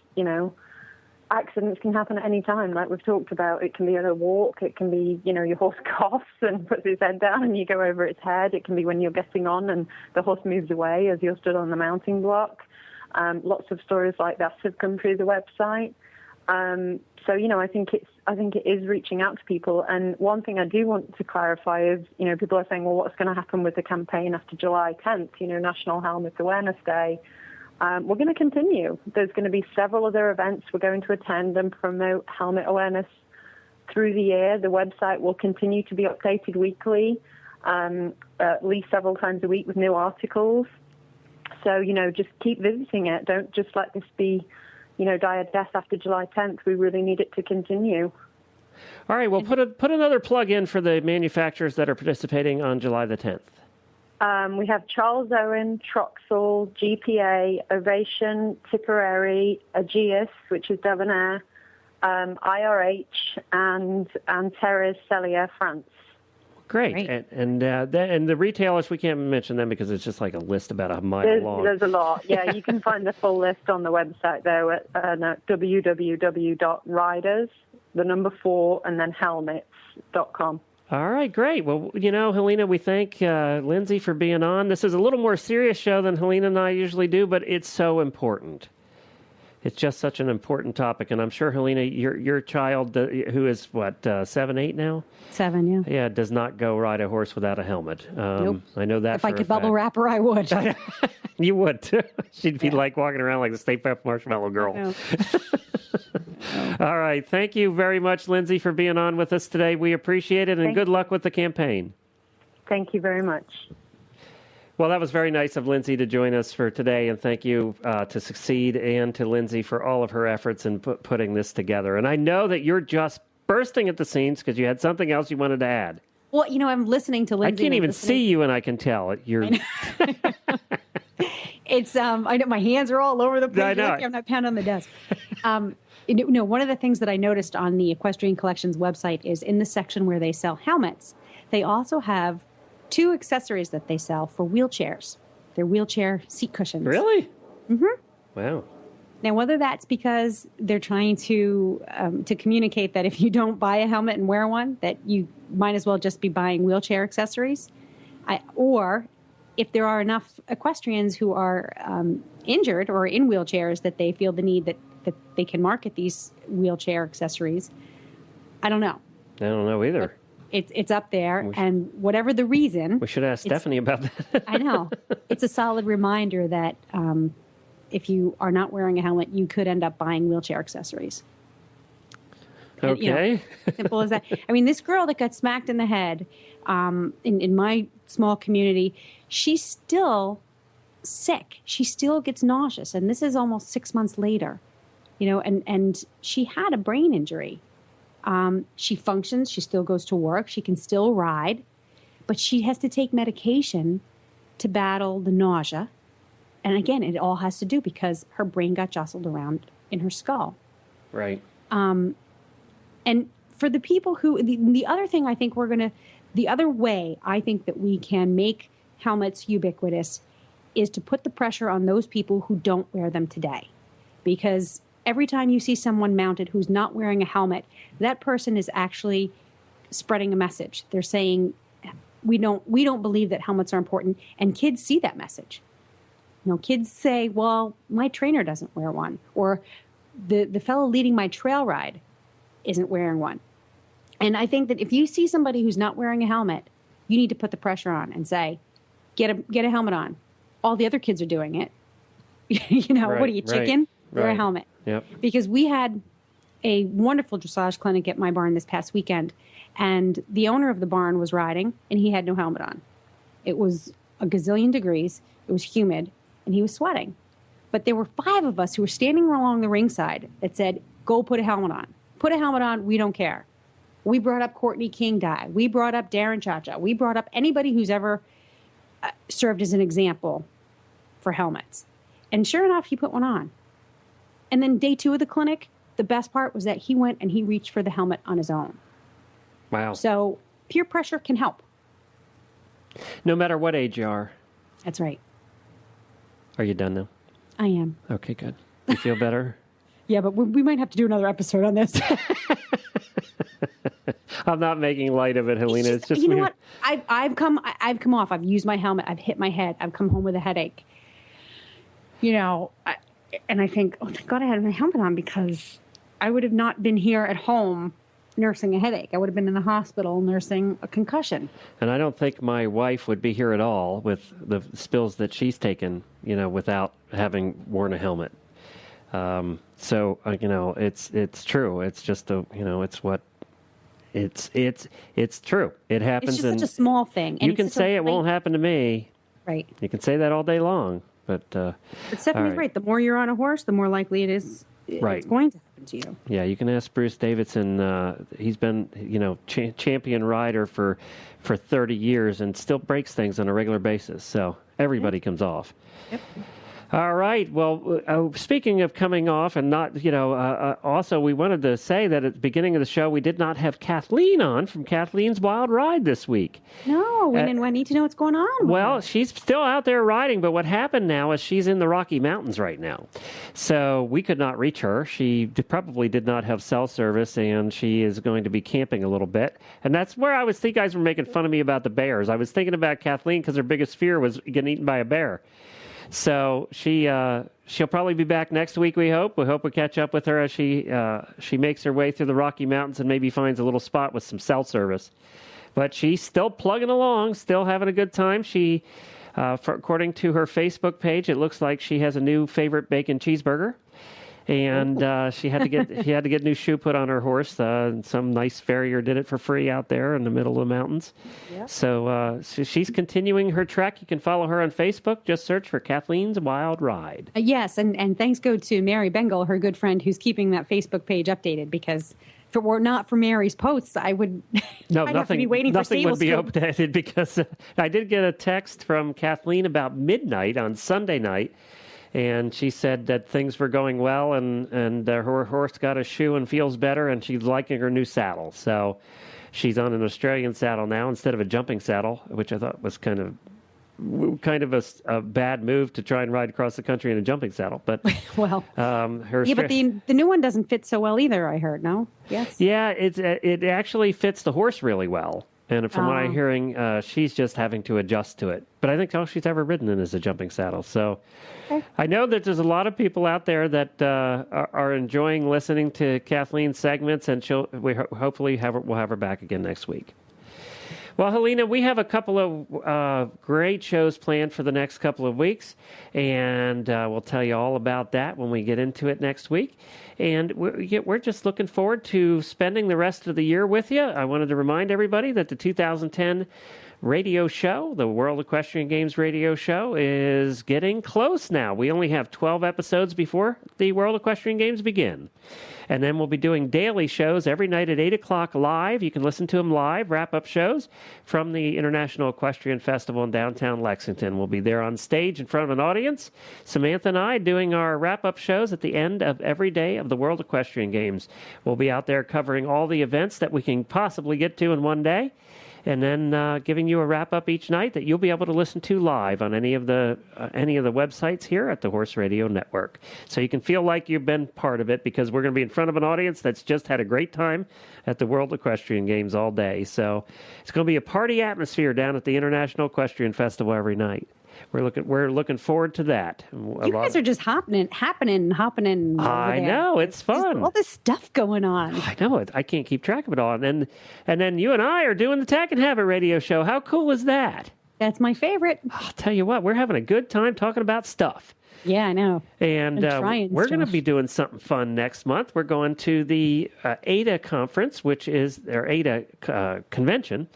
accidents can happen at any time, like we've talked about. It can be at a walk. It can be, your horse coughs and puts his head down and you go over its head. It can be when you're getting on and the horse moves away as you're stood on the mounting block. Lots of stories like that have come through the website. So, I think it is reaching out to people. And one thing I do want to clarify is, people are saying, well, what's going to happen with the campaign after July 10th, National Helmet Awareness Day? We're going to continue. There's going to be several other events we're going to attend and promote helmet awareness through the year. The website will continue to be updated weekly, at least several times a week with new articles. So, just keep visiting it. Don't just let this be, die a death after July 10th. We really need it to continue. All right, well, put another plug in for the manufacturers that are participating on July the 10th. We have Charles Owen, Troxel, GPA, Ovation, Tipperary, Aegeus, which is Debonair, IRH, and Thérèse Cellier, France. Great. And the retailers, we can't mention them because it's just like a list about a mile long. There's a lot. Yeah, you can find the full list on the website there at www.riders, the number 4, and then helmets.com. All right, great. Well, Helena, we thank Lindsay for being on. This is a little more serious show than Helena and I usually do, but it's so important. It's just such an important topic, and I'm sure, Helena, your child, who is, 7, 8 now? 7, yeah. Yeah, does not go ride a horse without a helmet. Nope. I know that If I could bubble wrap her, I would. You would, too. She'd be like walking around like the Stay Puft Marshmallow Girl. All right. Thank you very much, Lindsay, for being on with us today. We appreciate it, and good luck with the campaign. Thank you very much. Well, that was very nice of Lindsay to join us for today, and thank you to Succeed and to Lindsay for all of her efforts in putting this together. And I know that you're just bursting at the seams because you had something else you wanted to add. Well, I'm listening to Lindsay. I can't even see you, and I can tell. You're. It's I know my hands are all over the place. I know. I'm not pounding on the desk. One of the things that I noticed on the Equestrian Collections website is in the section where they sell helmets, they also have 2 accessories that they sell for wheelchairs. They're wheelchair seat cushions. Really? Mm-hmm. Wow. Now, whether that's because they're trying to communicate that if you don't buy a helmet and wear one, that you might as well just be buying wheelchair accessories, or if there are enough equestrians who are injured or in wheelchairs that they feel the need that they can market these wheelchair accessories. I don't know. I don't know either. It's up there, and whatever the reason... We should ask Stephanie about that. I know. It's a solid reminder that if you are not wearing a helmet, you could end up buying wheelchair accessories. Okay. Simple as that. I mean, this girl that got smacked in the head in my small community, she's still sick. She still gets nauseous, and this is almost 6 months later. And she had a brain injury. She functions. She still goes to work. She can still ride, but she has to take medication to battle the nausea. And again, it all has to do because her brain got jostled around in her skull. Right. And for the people who, the other thing I think the other way I think that we can make helmets ubiquitous is to put the pressure on those people who don't wear them today. Because every time you see someone mounted who's not wearing a helmet, that person is actually spreading a message. They're saying, we don't believe that helmets are important, and kids see that message. Kids say, well, my trainer doesn't wear one, or the fellow leading my trail ride isn't wearing one. And I think that if you see somebody who's not wearing a helmet, you need to put the pressure on and say, get a helmet on. All the other kids are doing it. Right, what are you, chicken? Wear a helmet. Yep. Because we had a wonderful dressage clinic at my barn this past weekend, and the owner of the barn was riding, and he had no helmet on. It was a gazillion degrees. It was humid, and he was sweating. But there were 5 of us who were standing along the ringside that said, go put a helmet on. Put a helmet on. We don't care. We brought up Courtney King Dye. We brought up Darren Chacha. We brought up anybody who's ever served as an example for helmets. And sure enough, he put one on. And then day 2 of the clinic, the best part was that he went and he reached for the helmet on his own. Wow. So peer pressure can help. No matter what age you are. That's right. Are you done now? I am. Okay, good. You feel better? Yeah, but we might have to do another episode on this. I'm not making light of it, Helena. It's just you know what? I've come off. I've used my helmet. I've hit my head. I've come home with a headache. And I think, oh, thank God I had my helmet on, because I would have not been here at home nursing a headache. I would have been in the hospital nursing a concussion. And I don't think my wife would be here at all with the spills that she's taken, without having worn a helmet. So it's true. It's just it's true. It happens. It's just such a small thing. And you can say it won't happen to me. Right. You can say that all day long. But Stephanie's right. The more you're on a horse, the more likely it is it's going to happen to you. Yeah, you can ask Bruce Davidson. He's been, champion rider for 30 years and still breaks things on a regular basis. So everybody comes off. Yep. All right. Well, speaking of coming off and not, also we wanted to say that at the beginning of the show, we did not have Kathleen on from Kathleen's Wild Ride this week. No, I need to know what's going on. Well, she's still out there riding, but what happened now is she's in the Rocky Mountains right now. So we could not reach her. She probably did not have cell service, and she is going to be camping a little bit. And that's where I was thinking, guys were making fun of me about the bears. I was thinking about Kathleen because her biggest fear was getting eaten by a bear. So she'll probably be back next week, we hope. We hope we catch up with her as she makes her way through the Rocky Mountains and maybe finds a little spot with some cell service. But she's still plugging along, still having a good time. She, according to her Facebook page, it looks like she has a new favorite bacon cheeseburger. And she had to get new shoe put on her horse. Some nice farrier did it for free out there in the middle of the mountains. Yep. So she's continuing her trek. You can follow her on Facebook. Just search for Kathleen's Wild Ride. Yes, and thanks go to Mary Bengal, her good friend, who's keeping that Facebook page updated, because if it were not for Mary's posts, I would have to be waiting for nothing would be updated, because I did get a text from Kathleen about midnight on Sunday night. And she said that things were going well, and her horse got a shoe and feels better, and she's liking her new saddle. So she's on an Australian saddle now instead of a jumping saddle, which I thought was kind of a bad move to try and ride across the country in a jumping saddle. But well, but the new one doesn't fit so well either, I heard. No, yes, yeah, it actually fits the horse really well. And from what I'm hearing, she's just having to adjust to it. But I think all she's ever ridden in is a jumping saddle. So I know that there's a lot of people out there that are enjoying listening to Kathleen's segments, and hopefully we'll have her back again next week. Well, Helena, we have a couple of great shows planned for the next couple of weeks, and we'll tell you all about that when we get into it next week. And we're just looking forward to spending the rest of the year with you. I wanted to remind everybody that the 2010 radio show, the World Equestrian Games radio show, is getting close now. We only have 12 episodes before the World Equestrian Games begin. And then we'll be doing daily shows every night at 8 o'clock live. You can listen to them live, wrap-up shows from the International Equestrian Festival in downtown Lexington. We'll be there on stage in front of an audience, Samantha and I doing our wrap-up shows at the end of every day of the World Equestrian Games. We'll be out there covering all the events that we can possibly get to in one day. and then giving you a wrap-up each night that you'll be able to listen to live on any of the websites here at the Horse Radio Network. So you can feel like you've been part of it, because we're going to be in front of an audience that's just had a great time at the World Equestrian Games all day. So it's going to be a party atmosphere down at the International Equestrian Festival every night. We're looking forward to that. You guys are just happening. I know, it's fun. Just all this stuff going on. I know it. I can't keep track of it all. And then you and I are doing the Tack and Habit radio show. How cool is that? That's my favorite. I'll tell you what, we're having a good time talking about stuff. Yeah, I know. And we're going to be doing something fun next month. We're going to the ADA conference, which is their ADA convention,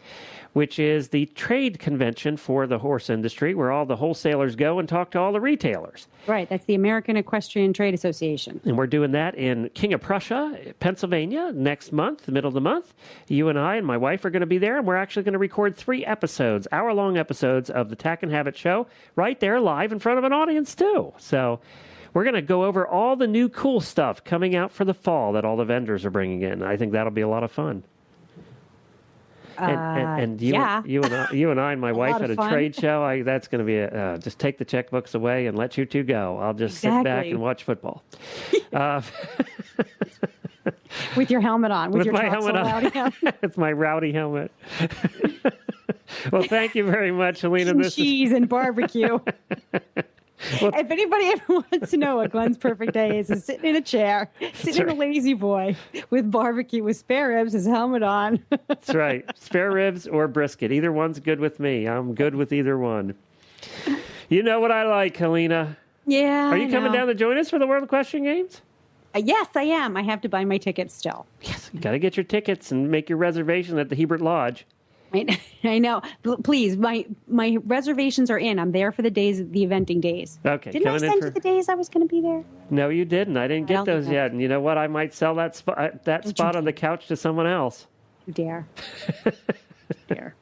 which is the trade convention for the horse industry, where all the wholesalers go and talk to all the retailers. Right. That's the American Equestrian Trade Association. And we're doing that in King of Prussia, Pennsylvania, next month, the middle of the month. You and I and my wife are going to be there, and we're actually going to record 3 episodes, hour-long episodes of the Tack and Habit show right there live in front of an audience, too. So we're going to go over all the new cool stuff coming out for the fall that all the vendors are bringing in. I think that'll be a lot of fun. And you and I and my wife at a trade show. That's going to be just take the checkbooks away and let you two go. I'll just sit back and watch football. With your helmet on. With your my helmet on. It's my rowdy helmet. Well, thank you very much, Helena. Cheese and barbecue. Well, if anybody ever wants to know what Glenn's perfect day is sitting in a chair, sitting in a lazy boy with barbecue with spare ribs, his helmet on. That's right. Spare ribs or brisket. Either one's good with me. I'm good with either one. You know what I like, Helena. Yeah. Are you coming down to join us for the World Equestrian Games? Yes, I am. I have to buy my tickets still. Yes, you got to get your tickets and make your reservation at the Hebert Lodge. I know. Please, my reservations are in. I'm there for the eventing days. Okay. Didn't I send you the days I was going to be there? No, you didn't. I didn't get those yet. And you know what? I might sell that spot on the couch to someone else. You dare. Dare.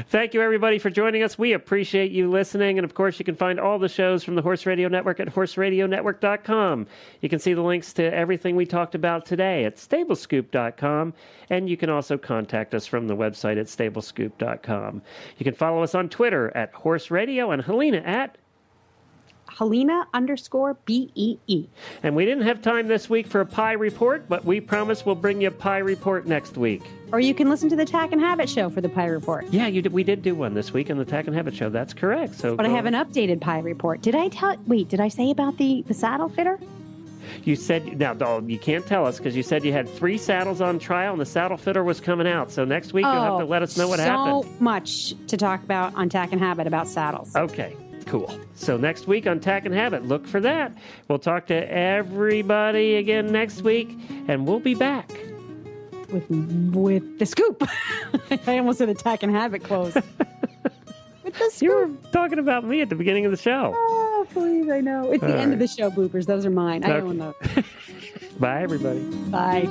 Thank you, everybody, for joining us. We appreciate you listening. And, of course, you can find all the shows from the Horse Radio Network at horseradionetwork.com. You can see the links to everything we talked about today at stablescoop.com. And you can also contact us from the website at stablescoop.com. You can follow us on Twitter at Horse Radio and Helena at Helena_BEE. And we didn't have time this week for a pie report, but we promise we'll bring you a pie report next week. Or you can listen to the Tack and Habit show for the pie report. Yeah, we did do one this week on the Tack and Habit show. That's correct. But I have an updated pie report. Did I say about the saddle fitter? You said, now, you can't tell us because you said you had 3 saddles on trial and the saddle fitter was coming out. So next week you'll have to let us know what happened. So much to talk about on Tack and Habit about saddles. Okay. Cool. So next week on Tack and Habit, look for that. We'll talk to everybody again next week, and we'll be back. With the scoop. I almost said the Tack and Habit close. With the scoop. You were talking about me at the beginning of the show. Oh, please, I know. It's the end of the show bloopers. Those are mine. I own those. Bye, everybody. Bye.